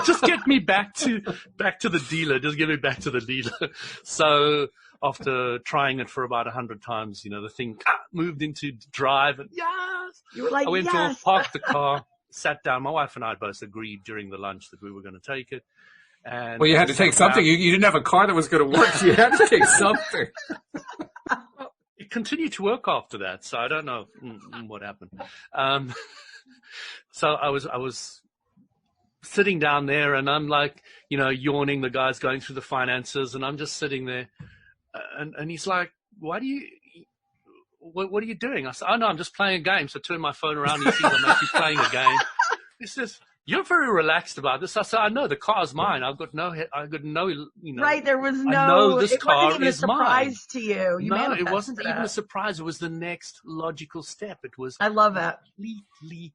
[SPEAKER 2] Just get me back to the dealer. Just get me back to the dealer. So after trying it for about 100 times, the thing moved into drive, and yes,
[SPEAKER 3] you were like,
[SPEAKER 2] I went
[SPEAKER 3] yes.
[SPEAKER 2] to parked the car, sat down. My wife and I both agreed during the lunch that we were going to take it. And
[SPEAKER 1] well, you had to take something. You didn't have a car that was going to work, so you had to take something.
[SPEAKER 2] It continued to work after that, so I don't know what happened. So I was sitting down there, and I'm like, yawning. The guy's going through the finances, and I'm just sitting there, and he's like, what are you doing? I said, oh no, I'm just playing a game. So I turn my phone around, and he sees I'm actually playing a game. He says, you're very relaxed about this. I said, I know the car's mine. I've got no,
[SPEAKER 3] Right. There was no,
[SPEAKER 2] I know this
[SPEAKER 3] it
[SPEAKER 2] car
[SPEAKER 3] wasn't even
[SPEAKER 2] is
[SPEAKER 3] a surprise
[SPEAKER 2] mine.
[SPEAKER 3] to you.
[SPEAKER 2] No, it wasn't even a surprise. It was the next logical step. It was.
[SPEAKER 3] I love it.
[SPEAKER 2] Completely,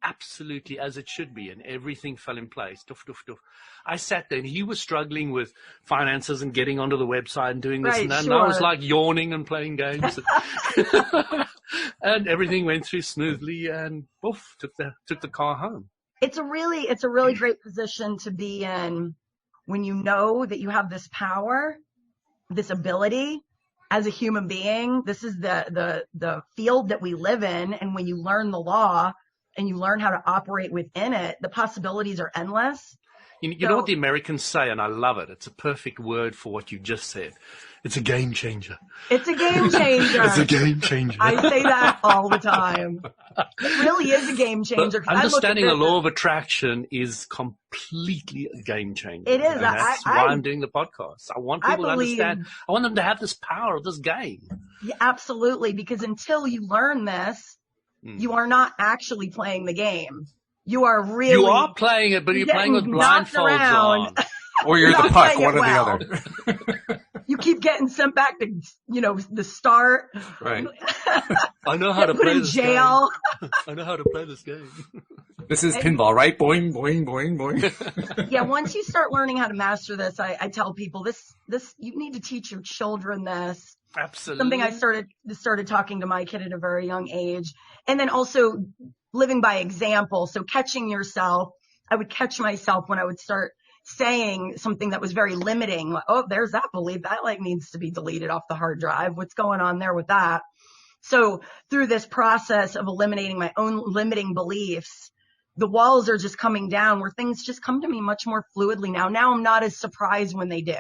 [SPEAKER 2] absolutely as it should be. And everything fell in place. Doof, doof, doof. I sat there, and he was struggling with finances and getting onto the website and doing this and that. Sure. And I was like yawning and playing games. And everything went through smoothly, and poof, took the car home.
[SPEAKER 3] It's a really great position to be in when you know that you have this power, this ability as a human being. This is the field that we live in. And when you learn the law and you learn how to operate within it, the possibilities are endless.
[SPEAKER 2] You know what the Americans say, and I love it. It's a perfect word for what you just said. It's a game changer.
[SPEAKER 3] It's a game changer.
[SPEAKER 2] It's a game changer.
[SPEAKER 3] I say that all the time. It really is a game changer.
[SPEAKER 2] Understanding the law of attraction is completely a game changer.
[SPEAKER 3] It is.
[SPEAKER 2] And that's why I'm doing the podcast. I want people to understand. I want them to have this power of this game.
[SPEAKER 3] Yeah, absolutely. Because until you learn this, you are not actually playing the game. You are really.
[SPEAKER 2] You are playing it, but you're playing with blindfolds on.
[SPEAKER 1] Or you're the puck, one or the other.
[SPEAKER 3] You keep getting sent back to, the start.
[SPEAKER 1] Right.
[SPEAKER 2] I know how to play this
[SPEAKER 3] jail.
[SPEAKER 2] game. I know how to play this game.
[SPEAKER 1] This is pinball, right? Boing, boing, boing, boing.
[SPEAKER 3] Yeah, once you start learning how to master this, I tell people this you need to teach your children this.
[SPEAKER 2] Absolutely.
[SPEAKER 3] Something I started talking to my kid at a very young age. And then also living by example. So catching yourself, I would catch myself when I would start saying something that was very limiting. Oh, there's that belief that needs to be deleted off the hard drive. What's going on there with that? So through this process of eliminating my own limiting beliefs, the walls are just coming down where things just come to me much more fluidly now. Now I'm not as surprised when they do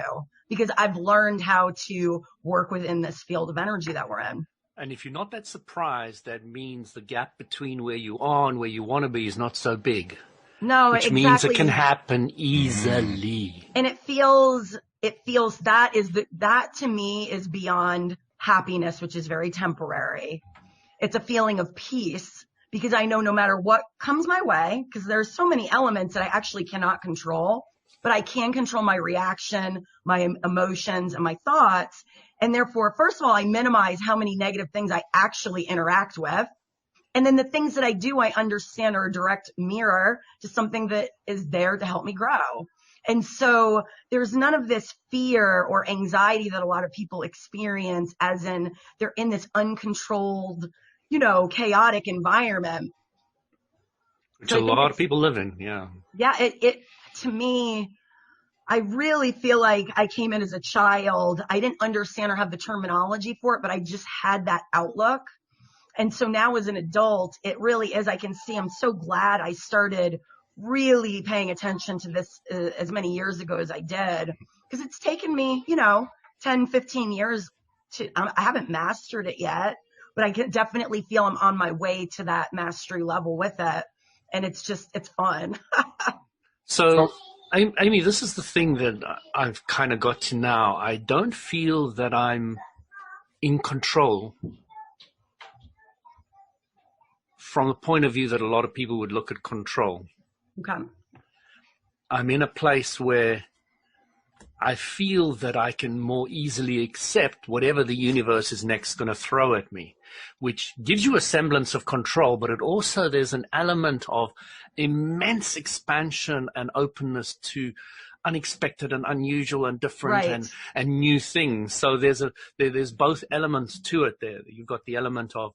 [SPEAKER 3] because I've learned how to work within this field of energy that we're in.
[SPEAKER 2] And if you're not that surprised, that means the gap between where you are and where you want to be is not so big.
[SPEAKER 3] No,
[SPEAKER 2] which
[SPEAKER 3] exactly.
[SPEAKER 2] means it can happen easily.
[SPEAKER 3] And it feels that to me is beyond happiness, which is very temporary. It's a feeling of peace because I know no matter what comes my way, because there's so many elements that I actually cannot control, but I can control my reaction, my emotions, and my thoughts. And therefore, first of all, I minimize how many negative things I actually interact with. And then the things that I do, I understand are a direct mirror to something that is there to help me grow. And so there's none of this fear or anxiety that a lot of people experience, as in they're in this uncontrolled, chaotic environment.
[SPEAKER 2] Which a lot of people live in, yeah.
[SPEAKER 3] Yeah, it to me, I really feel like I came in as a child. I didn't understand or have the terminology for it, but I just had that outlook. And so now as an adult, it really is, I can see, I'm so glad I started really paying attention to this as many years ago as I did, because it's taken me, 10, 15 years I haven't mastered it yet, but I can definitely feel I'm on my way to that mastery level with it. And it's fun.
[SPEAKER 2] So Amy, this is the thing that I've kind of got to now. I don't feel that I'm in control from the point of view that a lot of people would look at control.
[SPEAKER 3] Okay.
[SPEAKER 2] I'm in a place where I feel that I can more easily accept whatever the universe is next going to throw at me, which gives you a semblance of control, but there's an element of immense expansion and openness to unexpected and unusual and different and new things. So there's both elements to it there. You've got the element of,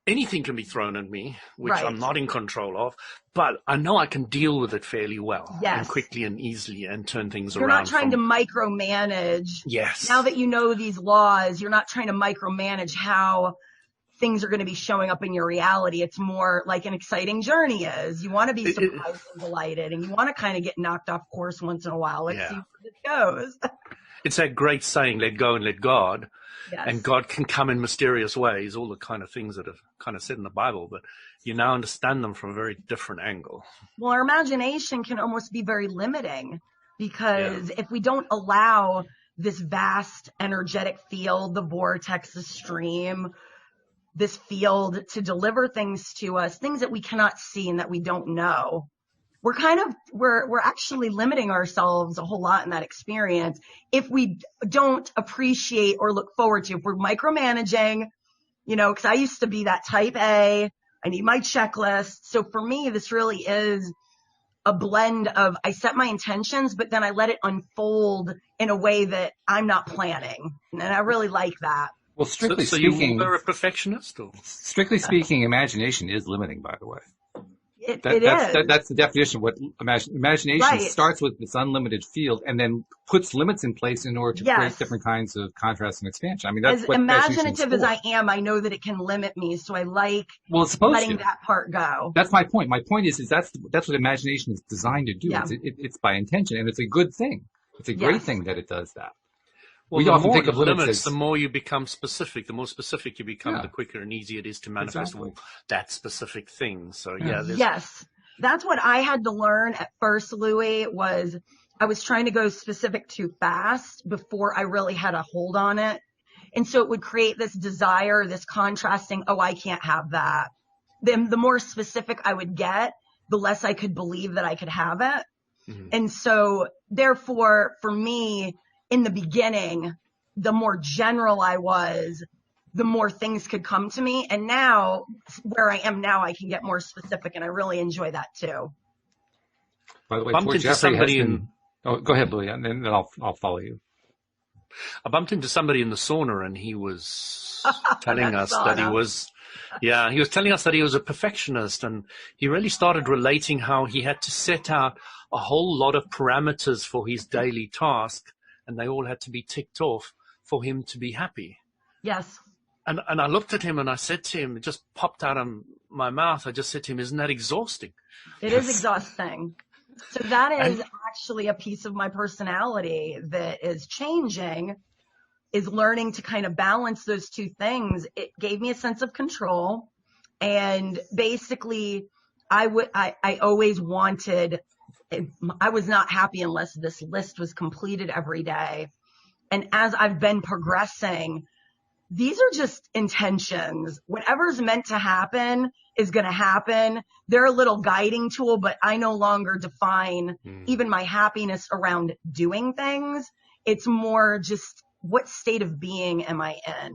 [SPEAKER 2] anything can be thrown at me, which I'm not in control of, but I know I can deal with it fairly well and quickly and easily and turn things around.
[SPEAKER 3] You're not trying to micromanage.
[SPEAKER 2] Yes.
[SPEAKER 3] Now that you know these laws, you're not trying to micromanage how things are going to be showing up in your reality. It's more like an exciting journey is. You want to be surprised and delighted, and you want to kind of get knocked off course once in a while. Let's see where it goes.
[SPEAKER 2] It's that great saying, let go and let God.
[SPEAKER 3] Yes.
[SPEAKER 2] And God can come in mysterious ways, all the kind of things that are kind of said in the Bible, but you now understand them from a very different angle.
[SPEAKER 3] Well, our imagination can almost be very limiting because if we don't allow this vast energetic field, the vortex, the stream, this field to deliver things to us, things that we cannot see and that we don't know, we're actually limiting ourselves a whole lot in that experience if we don't appreciate or look forward to. If we're micromanaging, because I used to be that type A, I need my checklist. So for me, this really is a blend of I set my intentions, but then I let it unfold in a way that I'm not planning. And I really like that.
[SPEAKER 1] Well, strictly
[SPEAKER 2] so
[SPEAKER 1] speaking,
[SPEAKER 2] you're a perfectionist? Or?
[SPEAKER 1] Strictly speaking, imagination is limiting, by the way.
[SPEAKER 3] It is.
[SPEAKER 1] That's the definition of what imagination
[SPEAKER 3] Right.
[SPEAKER 1] starts with this unlimited field and then puts limits in place in order to
[SPEAKER 3] Yes.
[SPEAKER 1] create different kinds of contrast and expansion. I mean, that's
[SPEAKER 3] As
[SPEAKER 1] what
[SPEAKER 3] imaginative as
[SPEAKER 1] imagination is
[SPEAKER 3] I am, I know that it can limit me, so I like
[SPEAKER 1] for. Well, it's supposed
[SPEAKER 3] letting
[SPEAKER 1] to.
[SPEAKER 3] that part go.
[SPEAKER 1] That's my point. My point is that's what imagination is designed to do.
[SPEAKER 3] Yeah.
[SPEAKER 1] It's by intention, and it's a good thing. It's a great
[SPEAKER 3] Yes.
[SPEAKER 1] thing that it does that.
[SPEAKER 2] Well,
[SPEAKER 1] We
[SPEAKER 2] the
[SPEAKER 1] often
[SPEAKER 2] more
[SPEAKER 1] think of limits
[SPEAKER 2] limits,
[SPEAKER 1] as-
[SPEAKER 2] the more you become specific. The more specific you become,
[SPEAKER 1] Yeah.
[SPEAKER 2] the quicker and easier it is to manifest
[SPEAKER 1] Exactly.
[SPEAKER 2] that specific thing. So
[SPEAKER 1] Yeah.
[SPEAKER 2] there's
[SPEAKER 3] Yes. That's what I had to learn at first, Louis, was I was trying to go specific too fast before I really had a hold on it. And so it would create this desire, this contrasting, oh, I can't have that. Then the more specific I would get, the less I could believe that I could have it.
[SPEAKER 2] Mhm.
[SPEAKER 3] And so therefore, for me, in the beginning, the more general I was, the more things could come to me. And now, where I am now, I can get more specific, and I really enjoy that too.
[SPEAKER 1] By the way,
[SPEAKER 2] Bumped
[SPEAKER 1] poor
[SPEAKER 2] into
[SPEAKER 1] Jeffrey has
[SPEAKER 2] somebody
[SPEAKER 1] been. Oh, go ahead, Louis, and then I'll follow you.
[SPEAKER 2] I bumped into somebody in the sauna, and he was telling
[SPEAKER 3] That
[SPEAKER 2] us that he
[SPEAKER 3] sauna.
[SPEAKER 2] was telling us that he was a perfectionist, and he really started relating how he had to set out a whole lot of parameters for his daily task, and they all had to be ticked off for him to be happy.
[SPEAKER 3] Yes.
[SPEAKER 2] And I looked at him and I said to him, it just popped out of my mouth. I just said to him, isn't that exhausting?
[SPEAKER 3] It is exhausting. So that is actually a piece of my personality that is changing, is learning to kind of balance those two things. It gave me a sense of control. And basically I always wanted, I was not happy unless this list was completed every day. And as I've been progressing, these are just intentions. Whatever's meant to happen is going to happen. They're a little guiding tool, but I no longer define even my happiness around doing things. It's more just what state of being am I in?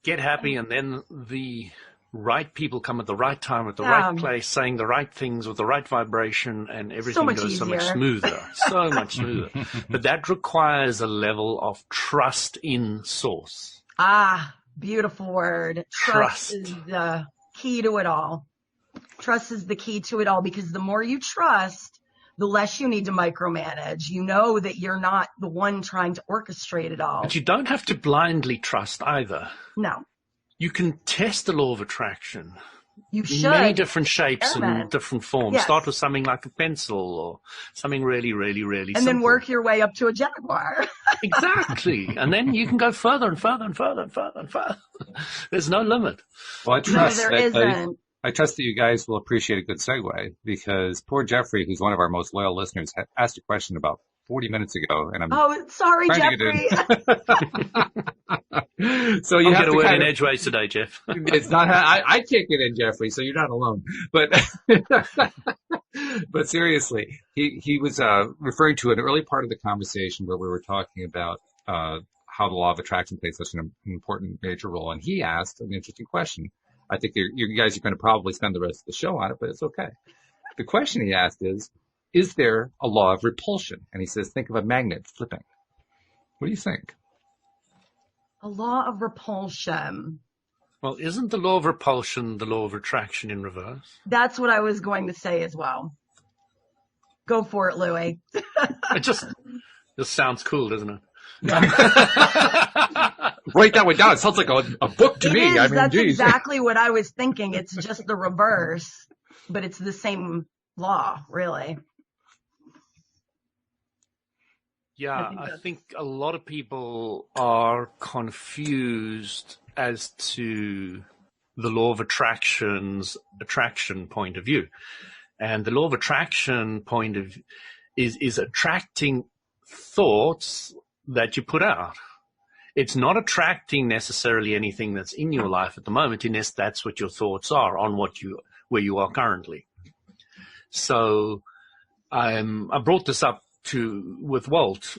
[SPEAKER 2] Get happy, and then the right people come at the right time, at the right place, saying the right things with the right vibration, and everything goes so much smoother. So much smoother. But that requires a level of trust in source.
[SPEAKER 3] Ah, beautiful word.
[SPEAKER 2] Trust
[SPEAKER 3] is the key to it all. Trust is the key to it all, because the more you trust, the less you need to micromanage. You know that you're not the one trying to orchestrate it all.
[SPEAKER 2] But you don't have to blindly trust either.
[SPEAKER 3] No.
[SPEAKER 2] You can test the law of attraction.
[SPEAKER 3] You should.
[SPEAKER 2] Many different shapes
[SPEAKER 3] Experiment.
[SPEAKER 2] and different forms.
[SPEAKER 3] Yes.
[SPEAKER 2] Start with something like a pencil or something really, really, really
[SPEAKER 3] and
[SPEAKER 2] simple.
[SPEAKER 3] then work your way up to a jaguar.
[SPEAKER 2] Exactly. And then you can go further and further and further and further and further. There's no limit.
[SPEAKER 1] Well, I
[SPEAKER 3] No,
[SPEAKER 1] trust
[SPEAKER 3] there
[SPEAKER 1] that
[SPEAKER 3] isn't.
[SPEAKER 1] I trust that you guys will appreciate a good segue, because poor Jeffrey, who's one of our most loyal listeners, asked a question about 40 minutes ago, and I'm
[SPEAKER 3] Oh, sorry,
[SPEAKER 1] trying to
[SPEAKER 3] Jeffrey.
[SPEAKER 1] So you
[SPEAKER 2] I'll
[SPEAKER 1] have
[SPEAKER 2] get a
[SPEAKER 1] to
[SPEAKER 2] word
[SPEAKER 1] kind
[SPEAKER 2] in
[SPEAKER 1] of,
[SPEAKER 2] edgeways today, Jeff.
[SPEAKER 1] it's not I can't get in, Jeffrey, so you're not alone. But but seriously, he was referring to an early part of the conversation where we were talking about how the law of attraction plays such an important major role, and he asked an interesting question. I think you guys are going to probably spend the rest of the show on it, but it's okay. The question he asked is there a law of repulsion? And he says, think of a magnet flipping. What do you think?
[SPEAKER 3] A law of repulsion.
[SPEAKER 2] Well, isn't the law of repulsion the law of attraction in reverse?
[SPEAKER 3] That's what I was going to say as well. Go for it, Louis.
[SPEAKER 2] It just sounds cool, doesn't it?
[SPEAKER 1] Write that one down. It sounds like a book to me. I mean,
[SPEAKER 3] that's
[SPEAKER 1] geez.
[SPEAKER 3] exactly what I was thinking. It's just the reverse, but it's the same law, really.
[SPEAKER 2] Yeah, I think a lot of people are confused as to the law of attraction point of view. And the law of attraction point of is attracting thoughts that you put out. It's not attracting necessarily anything that's in your life at the moment, unless that's what your thoughts are on where you are currently. So I brought this up with Walt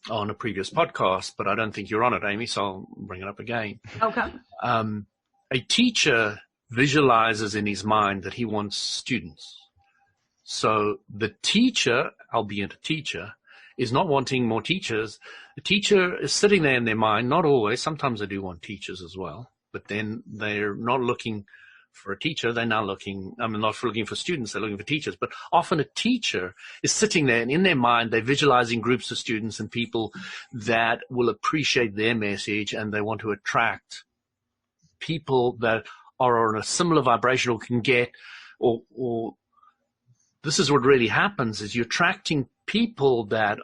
[SPEAKER 2] on a previous podcast, but I don't think you're on it, Amy, so I'll bring it up again.
[SPEAKER 3] Okay.
[SPEAKER 2] A teacher visualizes in his mind that he wants students. So the teacher, albeit a teacher, is not wanting more teachers. The teacher is sitting there in their mind, not always, sometimes they do want teachers as well, but then they're not looking for a teacher, they're now looking, not looking for students, they're looking for teachers. But often a teacher is sitting there, and in their mind, they're visualizing groups of students and people that will appreciate their message, and they want to attract people that are on a similar vibration or can get, or this is what really happens, is you're attracting people that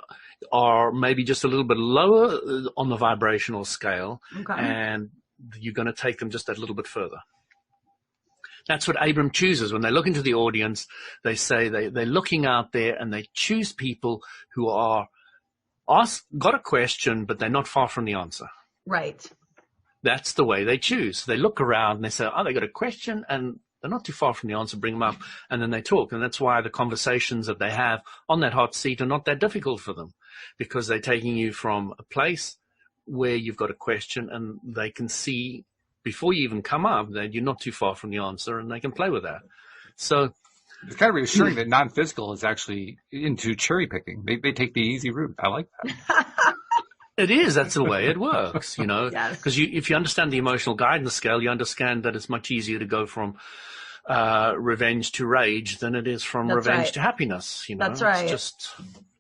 [SPEAKER 2] are maybe just a little bit lower on the vibrational scale, and you're going to take them just that little bit further. That's what Abram chooses. When they look into the audience, they say they're looking out there and they choose people who are got a question, but they're not far from the answer.
[SPEAKER 3] Right. That's
[SPEAKER 2] the way they choose. They look around and they say, oh, they got a question and they're not too far from the answer, bring them up, and then they talk. And that's why the conversations that they have on that hot seat are not that difficult for them, because they're taking you from a place where you've got a question and they can see before you even come up that you're not too far from the answer, and they can play with that. So
[SPEAKER 1] it's kind of reassuring that non-physical is actually into cherry picking. They take the easy route. I like that.
[SPEAKER 2] It is. That's the way it works, because
[SPEAKER 3] Yes.
[SPEAKER 2] if you understand the emotional guidance scale, you understand that it's much easier to go from revenge to rage than it is from revenge to happiness.
[SPEAKER 3] That's right.
[SPEAKER 2] It's just,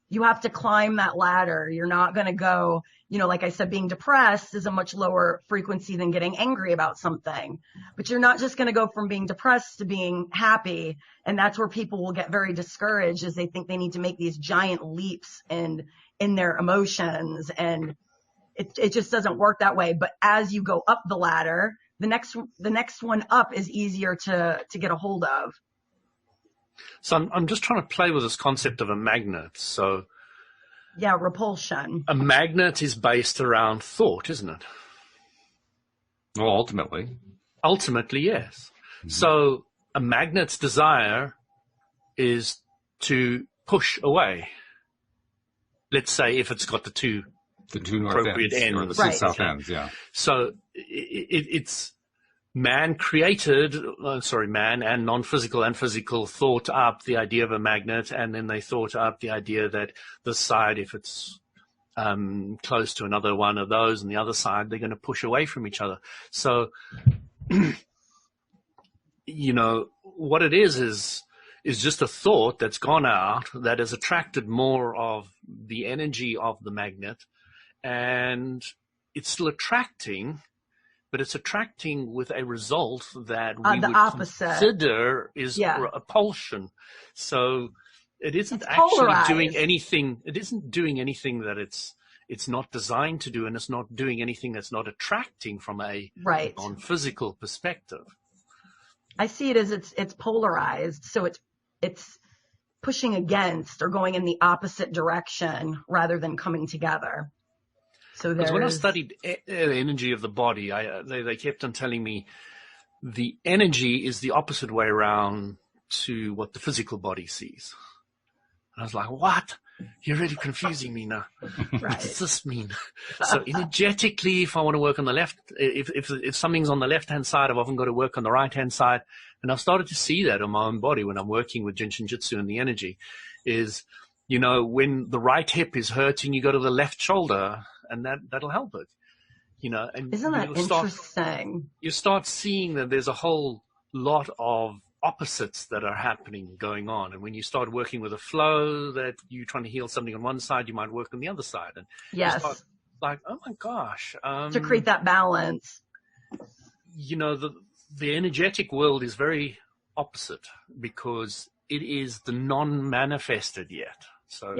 [SPEAKER 3] you have to climb that ladder. You're not going to go, like I said, being depressed is a much lower frequency than getting angry about something. But you're not just going to go from being depressed to being happy. And that's where people will get very discouraged, is they think they need to make these giant leaps in their emotions. And it just doesn't work that way. But as you go up the ladder, the next one up is easier to get a hold of.
[SPEAKER 2] So I'm just trying to play with this concept of a magnet. So
[SPEAKER 3] yeah, repulsion.
[SPEAKER 2] A magnet is based around thought, isn't it?
[SPEAKER 1] Well, ultimately.
[SPEAKER 2] Ultimately, yes. Mm-hmm. So a magnet's desire is to push away. Let's say if it's got the two
[SPEAKER 1] north ends,
[SPEAKER 2] ends
[SPEAKER 1] or the two south ends, yeah.
[SPEAKER 2] So it's man and non-physical and physical thought up the idea of a magnet, and then they thought up the idea that this side, if it's close to another one of those, and the other side, they're going to push away from each other. So, what it is just a thought that's gone out that has attracted more of the energy of the magnet, and it's still attracting, but it's attracting with a result that we would consider is repulsion. So it isn't actually doing anything. It isn't doing anything that it's not designed to do, and it's not doing anything that's not attracting from a non-physical perspective.
[SPEAKER 3] I see it as it's polarized, so it's pushing against or going in the opposite direction rather than coming together. So
[SPEAKER 2] because when I studied the energy of the body, they kept on telling me the energy is the opposite way around to what the physical body sees. And I was like, what? You're really confusing me now. What does this mean? So energetically, if I want to work on the left, if something's on the left-hand side, I've often got to work on the right-hand side. And I've started to see that on my own body when I'm working with Jin Shin Jyutsu and the energy is, when the right hip is hurting, you go to the left shoulder, and that'll help it. And
[SPEAKER 3] isn't that interesting?
[SPEAKER 2] You start seeing that there's a whole lot of opposites that are happening, going on. And when you start working with a flow that you're trying to heal something on one side, you might work on the other side. And you start like, oh my gosh.
[SPEAKER 3] To create that balance.
[SPEAKER 2] The energetic world is very opposite because it is the non-manifested yet. So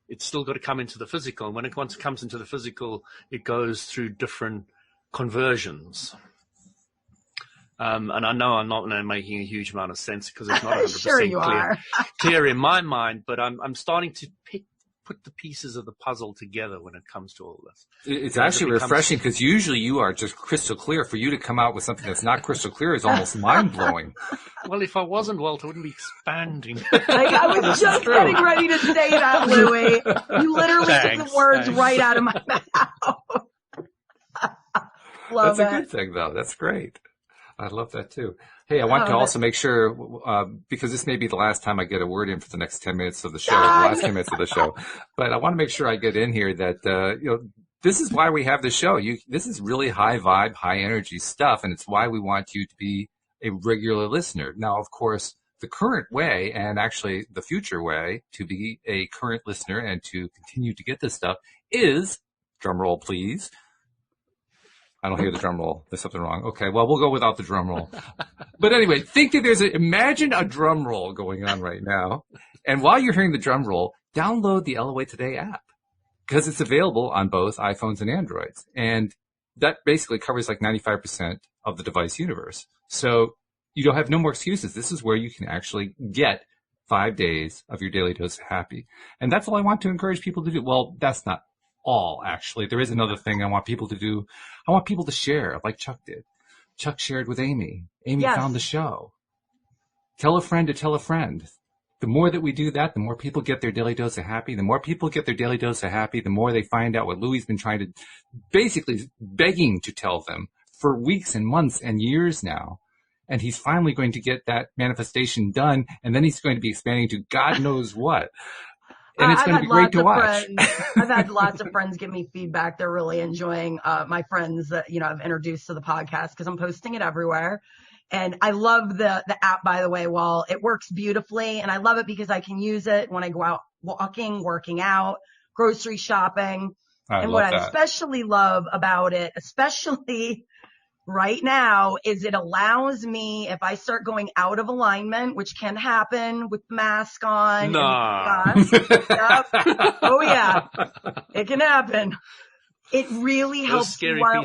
[SPEAKER 2] it's still got to come into the physical. And once it comes into the physical, it goes through different conversions. And I know I'm not making a huge amount of sense because it's not 100% clear in my mind, but I'm starting to put the pieces of the puzzle together when it comes to all this.
[SPEAKER 1] It's actually refreshing because usually you are just crystal clear. For you to come out with something that's not crystal clear is almost mind-blowing.
[SPEAKER 2] Well, if I wasn't, Walt, I wouldn't be expanding.
[SPEAKER 3] I was just getting ready to say that, Louie. You literally took the words right out of my mouth.
[SPEAKER 1] That's a good thing, though. That's great. I love that, too. Hey, I want to also make sure, because this may be the last time I get a word in for the next 10 minutes of the show, the last 10 minutes of the show, but I want to make sure I get in here that, this is why we have the show. This is really high vibe, high energy stuff, and it's why we want you to be a regular listener. Now, of course, the current way, and actually the future way to be a current listener and to continue to get this stuff is, drum roll please. I don't hear the drum roll. There's something wrong. Okay, well, we'll go without the drum roll. But anyway, imagine a drum roll going on right now. And while you're hearing the drum roll, download the LOA Today app because it's available on both iPhones and Androids. And that basically covers like 95% of the device universe. So you don't have no more excuses. This is where you can actually get 5 days of your daily dose of happy. And that's all I want to encourage people to do. Well, that's not all, actually. There is another thing I want people to do. I want people to share like Chuck did. Chuck shared with Amy. Amy found the show. Tell a friend to tell a friend. The more that we do that, the more people get their daily dose of happy. The more people get their daily dose of happy, the more they find out what Louie's been trying to, basically begging to tell them for weeks and months and years now. And he's finally going to get that manifestation done, and then he's going to be expanding to God knows what. And it's going to be great to watch.
[SPEAKER 3] I've had lots of friends give me feedback. They're really enjoying my friends that, I've introduced to the podcast because I'm posting it everywhere. And I love the app, by the way, Walt. It works beautifully. And I love it because I can use it when I go out walking, working out, grocery shopping. And what I especially love about it, especially right now, is it allows me, if I start going out of alignment, which can happen with the mask on.
[SPEAKER 2] Nah.
[SPEAKER 3] Yep. Oh, yeah. It can happen. It really helps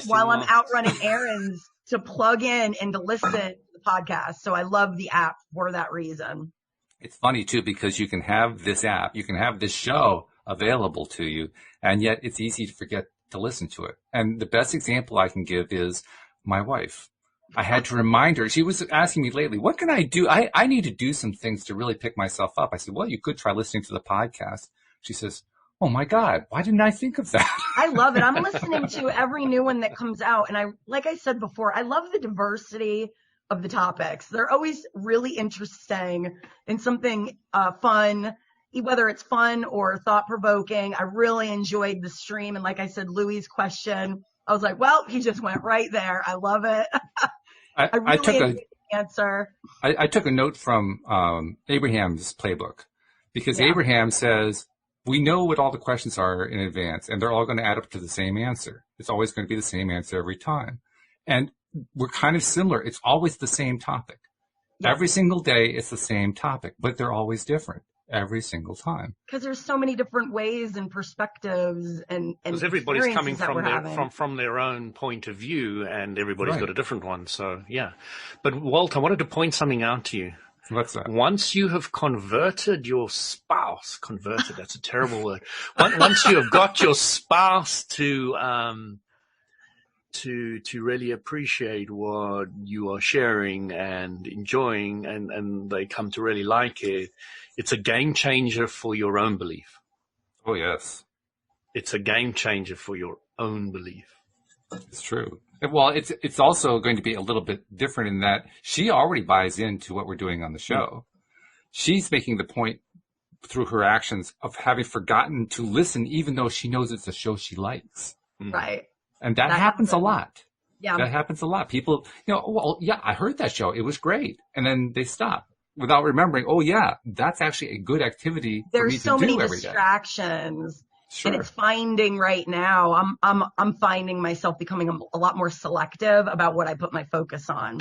[SPEAKER 3] while I'm out running errands to plug in and to listen to the podcast. So I love the app for that reason.
[SPEAKER 1] It's funny, too, because you can have this app, you can have this show available to you, and yet it's easy to forget to listen to it. And the best example I can give is my wife. I had to remind her. She was asking me lately, what can I do? I need to do some things to really pick myself up. I said, well, you could try listening to the podcast. She says, oh, my God, why didn't I think of that?
[SPEAKER 3] I love it. I'm listening to every new one that comes out. And like I said before, I love the diversity of the topics. They're always really interesting and something fun, whether it's fun or thought-provoking. I really enjoyed the stream. And like I said, Louie's question, I was like, well, he just went right there. I love it. I took an answer.
[SPEAKER 1] I took a note from Abraham's playbook because Abraham says, we know what all the questions are in advance, and they're all going to add up to the same answer. It's always going to be the same answer every time. And we're kind of similar. It's always the same topic. Yes. Every single day, it's the same topic, but they're always different every single time.
[SPEAKER 3] Because there's so many different ways and perspectives and because
[SPEAKER 2] everybody's coming from their own point of view, and everybody's got a different one. So, yeah. But, Walt, I wanted to point something out to you.
[SPEAKER 1] What's that?
[SPEAKER 2] Once you have converted your spouse, that's a terrible word. Once you have got your spouse to really appreciate what you are sharing and enjoying, and they come to really like it, it's a game changer for your own belief.
[SPEAKER 1] Oh, yes.
[SPEAKER 2] It's a game changer for your own belief.
[SPEAKER 1] It's true. Well, it's also going to be a little bit different in that she already buys into what we're doing on the show. She's making the point through her actions of having forgotten to listen, even though she knows it's a show she likes.
[SPEAKER 3] Right.
[SPEAKER 1] And that happens a lot.
[SPEAKER 3] Yeah.
[SPEAKER 1] That happens a lot. People, well, yeah, I heard that show. It was great. And then they stop without remembering, oh, yeah, that's actually a good activity for me to do every day.
[SPEAKER 3] There's so many distractions.
[SPEAKER 1] Sure.
[SPEAKER 3] And it's finding right now, I'm finding myself becoming a lot more selective about what I put my focus on.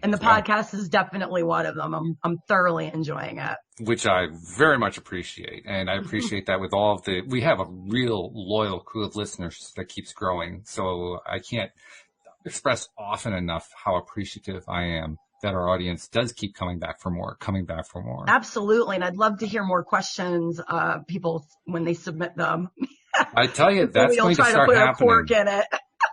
[SPEAKER 3] And the podcast is definitely one of them. I'm thoroughly enjoying it.
[SPEAKER 1] Which I very much appreciate. And I appreciate that with all of we have a real loyal crew of listeners that keeps growing. So I can't express often enough how appreciative I am that our audience does keep coming back for more.
[SPEAKER 3] Absolutely. And I'd love to hear more questions, people, when they submit them.
[SPEAKER 1] I tell you, that's going to start happening.
[SPEAKER 3] A cork in it.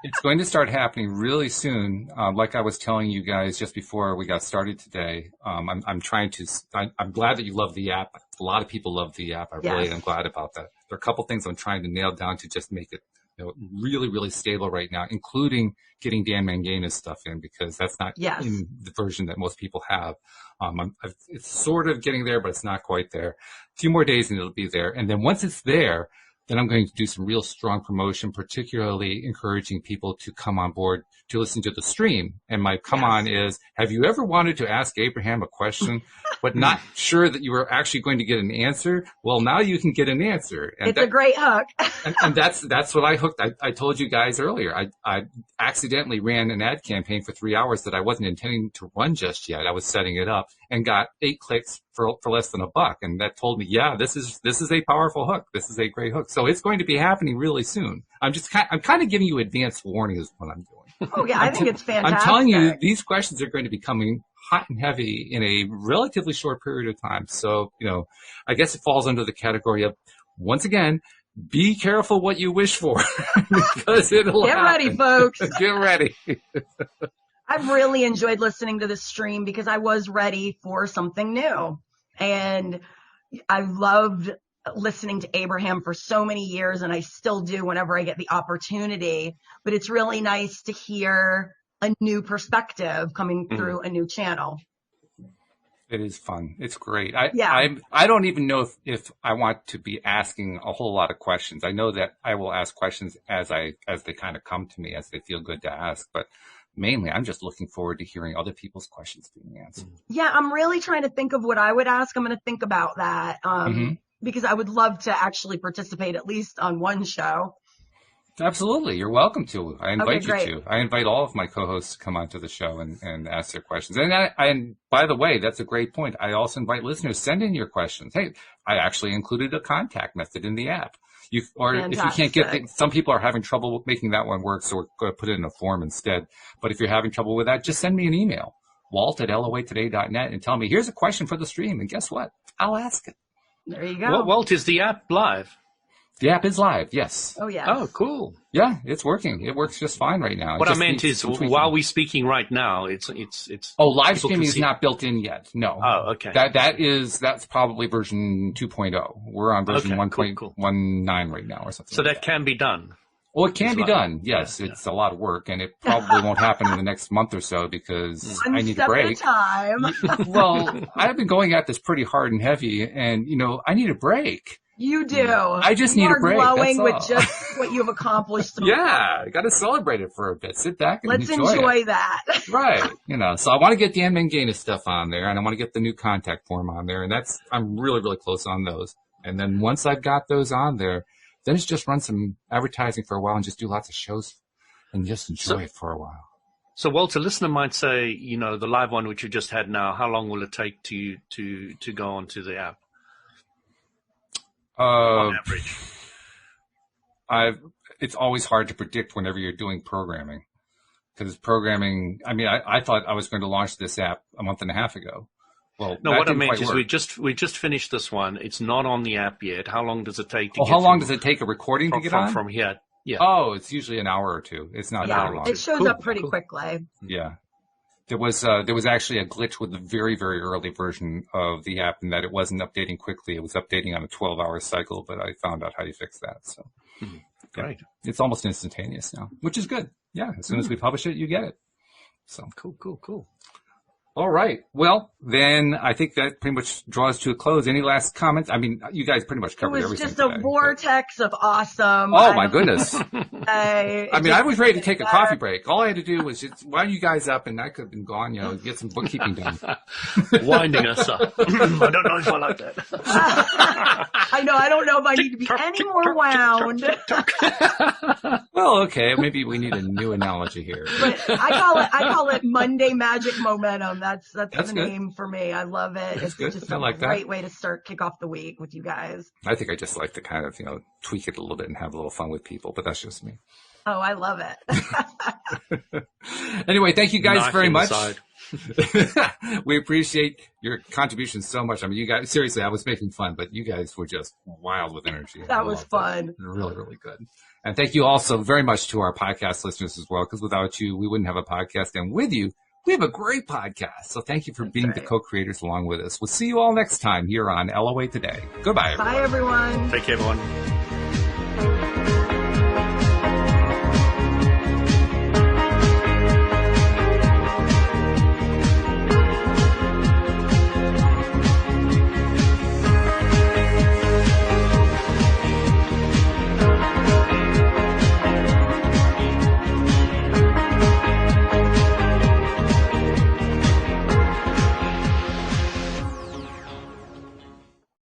[SPEAKER 1] It's going to start happening really soon. Like I was telling you guys just before we got started today, I'm glad that you love the app. A lot of people love the app. I really am glad about that. There are a couple things I'm trying to nail down to just make it really, really stable right now, including getting Dan Mangana's stuff in, because that's not in the version that most people have. It's sort of getting there, but it's not quite there. A few more days and it'll be there. And then once it's there, then I'm going to do some real strong promotion, particularly encouraging people to come on board to listen to the stream. And my come on is, have you ever wanted to ask Abraham a question, but not sure that you were actually going to get an answer? Well, now you can get an answer. And
[SPEAKER 3] it's a great hook.
[SPEAKER 1] and that's what I hooked. I told you guys earlier, I accidentally ran an ad campaign for 3 hours that I wasn't intending to run just yet. I was setting it up and got 8 clicks for less than $1. And that told me, yeah, this is a powerful hook. This is a great hook. So it's going to be happening really soon. I'm kind of giving you advance warning is what I'm doing.
[SPEAKER 3] Oh yeah, I think it's fantastic.
[SPEAKER 1] I'm telling you, these questions are going to be coming hot and heavy in a relatively short period of time. So, I guess it falls under the category of, once again, be careful what you wish for because it'll
[SPEAKER 3] Get
[SPEAKER 1] happen.
[SPEAKER 3] ready, folks.
[SPEAKER 1] Get ready.
[SPEAKER 3] I've really enjoyed listening to this stream because I was ready for something new. And I loved listening to Abraham for so many years, and I still do whenever I get the opportunity. But it's really nice to hear a new perspective coming through a new channel.
[SPEAKER 1] It is fun. It's great. I don't even know if I want to be asking a whole lot of questions. I know that I will ask questions as they kind of come to me, as they feel good to ask. But mainly, I'm just looking forward to hearing other people's questions being answered.
[SPEAKER 3] Yeah, I'm really trying to think of what I would ask. I'm going to think about that because I would love to actually participate at least on one show.
[SPEAKER 1] Absolutely. You're welcome to. I invite
[SPEAKER 3] Okay,
[SPEAKER 1] you to. I invite all of my co-hosts to come onto the show and ask their questions. And by the way, that's a great point. I also invite listeners, send in your questions. Hey, I actually included a contact method in the app. If you can't get some people are having trouble making that one work, so we're going to put it in a form instead. But if you're having trouble with that, just send me an email, walt@loatoday.net, and tell me, here's a question for the stream. And guess what? I'll ask it.
[SPEAKER 3] There you go.
[SPEAKER 2] Well, Walt, is the app live?
[SPEAKER 1] The app is live, yes.
[SPEAKER 3] Oh, yeah.
[SPEAKER 2] Oh, cool.
[SPEAKER 1] Yeah, it's working. It works just fine right now.
[SPEAKER 2] What I meant is, while we're speaking right now, it's.
[SPEAKER 1] Oh, live streaming is not built in yet. No.
[SPEAKER 2] Oh, okay.
[SPEAKER 1] That's probably version 2.0. We're on version 1.19 right now or something.
[SPEAKER 2] So
[SPEAKER 1] like
[SPEAKER 2] that can be done.
[SPEAKER 1] Well, it can be done. Yes, it's a lot of work, and it probably won't happen in the next month or so because I need a break.
[SPEAKER 3] Time.
[SPEAKER 1] Well, I've been going at this pretty hard and heavy, and I need a break.
[SPEAKER 3] You do.
[SPEAKER 1] I just need a break.
[SPEAKER 3] Glowing
[SPEAKER 1] that's all.
[SPEAKER 3] with just what you've accomplished.
[SPEAKER 1] Yeah, I got to celebrate it for a bit. Sit back and
[SPEAKER 3] enjoy that.
[SPEAKER 1] Right. So I want to get Dan Manganis stuff on there, and I want to get the new contact form on there, and I'm really, really close on those. And then once I've got those on there, then it's just run some advertising for a while and just do lots of shows and just enjoy it for a while.
[SPEAKER 2] So, Walter, a listener might say, the live one which you just had now, how long will it take to go onto the app? On average.
[SPEAKER 1] It's always hard to predict whenever you're doing programming, because programming. I mean, I thought I was going to launch this app a month and a half ago. Well,
[SPEAKER 2] no, what I meant is we just finished this one. It's not on the app yet. How long does it take to get
[SPEAKER 1] how long does it take a recording to get on?
[SPEAKER 2] From here. Yeah.
[SPEAKER 1] Oh, it's usually an hour or two. It's not very long.
[SPEAKER 3] It shows up pretty quickly.
[SPEAKER 1] Yeah. There was actually a glitch with the very, very early version of the app in that it wasn't updating quickly. It was updating on a 12-hour cycle, but I found out how to fix that. So
[SPEAKER 2] Great.
[SPEAKER 1] It's almost instantaneous now, which is good. Yeah. As soon as we publish it, you get it. So
[SPEAKER 2] cool.
[SPEAKER 1] All right. Well, then I think that pretty much draws to a close. Any last comments? I mean, you guys pretty much covered everything.
[SPEAKER 3] It was just a vortex of awesome.
[SPEAKER 1] Oh, my goodness.
[SPEAKER 3] I
[SPEAKER 1] was ready to take a coffee break. All I had to do was just wind you guys up, and I could have been gone, get some bookkeeping done.
[SPEAKER 2] Winding us up. I don't know if I like that.
[SPEAKER 3] I know. I don't know if I need to be any more wound.
[SPEAKER 1] Well, okay. Maybe we need a new analogy here.
[SPEAKER 3] But I call it Monday Magic Momentum. That's the
[SPEAKER 1] good
[SPEAKER 3] name for me. I love it. It's just a great way to kick off the week with you guys.
[SPEAKER 1] I think I just like to kind of, tweak it a little bit and have a little fun with people, but that's just me.
[SPEAKER 3] Oh, I love it.
[SPEAKER 1] Anyway, thank you guys very much. We appreciate your contributions so much. I mean, you guys, seriously, I was making fun, but you guys were just wild with energy.
[SPEAKER 3] That was fun.
[SPEAKER 1] Really, really good. And thank you also very much to our podcast listeners as well, because without you, we wouldn't have a podcast. And with you, we have a great podcast. So thank you for being the co-creators along with us. We'll see you all next time here on LOA Today. Goodbye, everyone.
[SPEAKER 3] Bye, everyone.
[SPEAKER 2] Take care, everyone.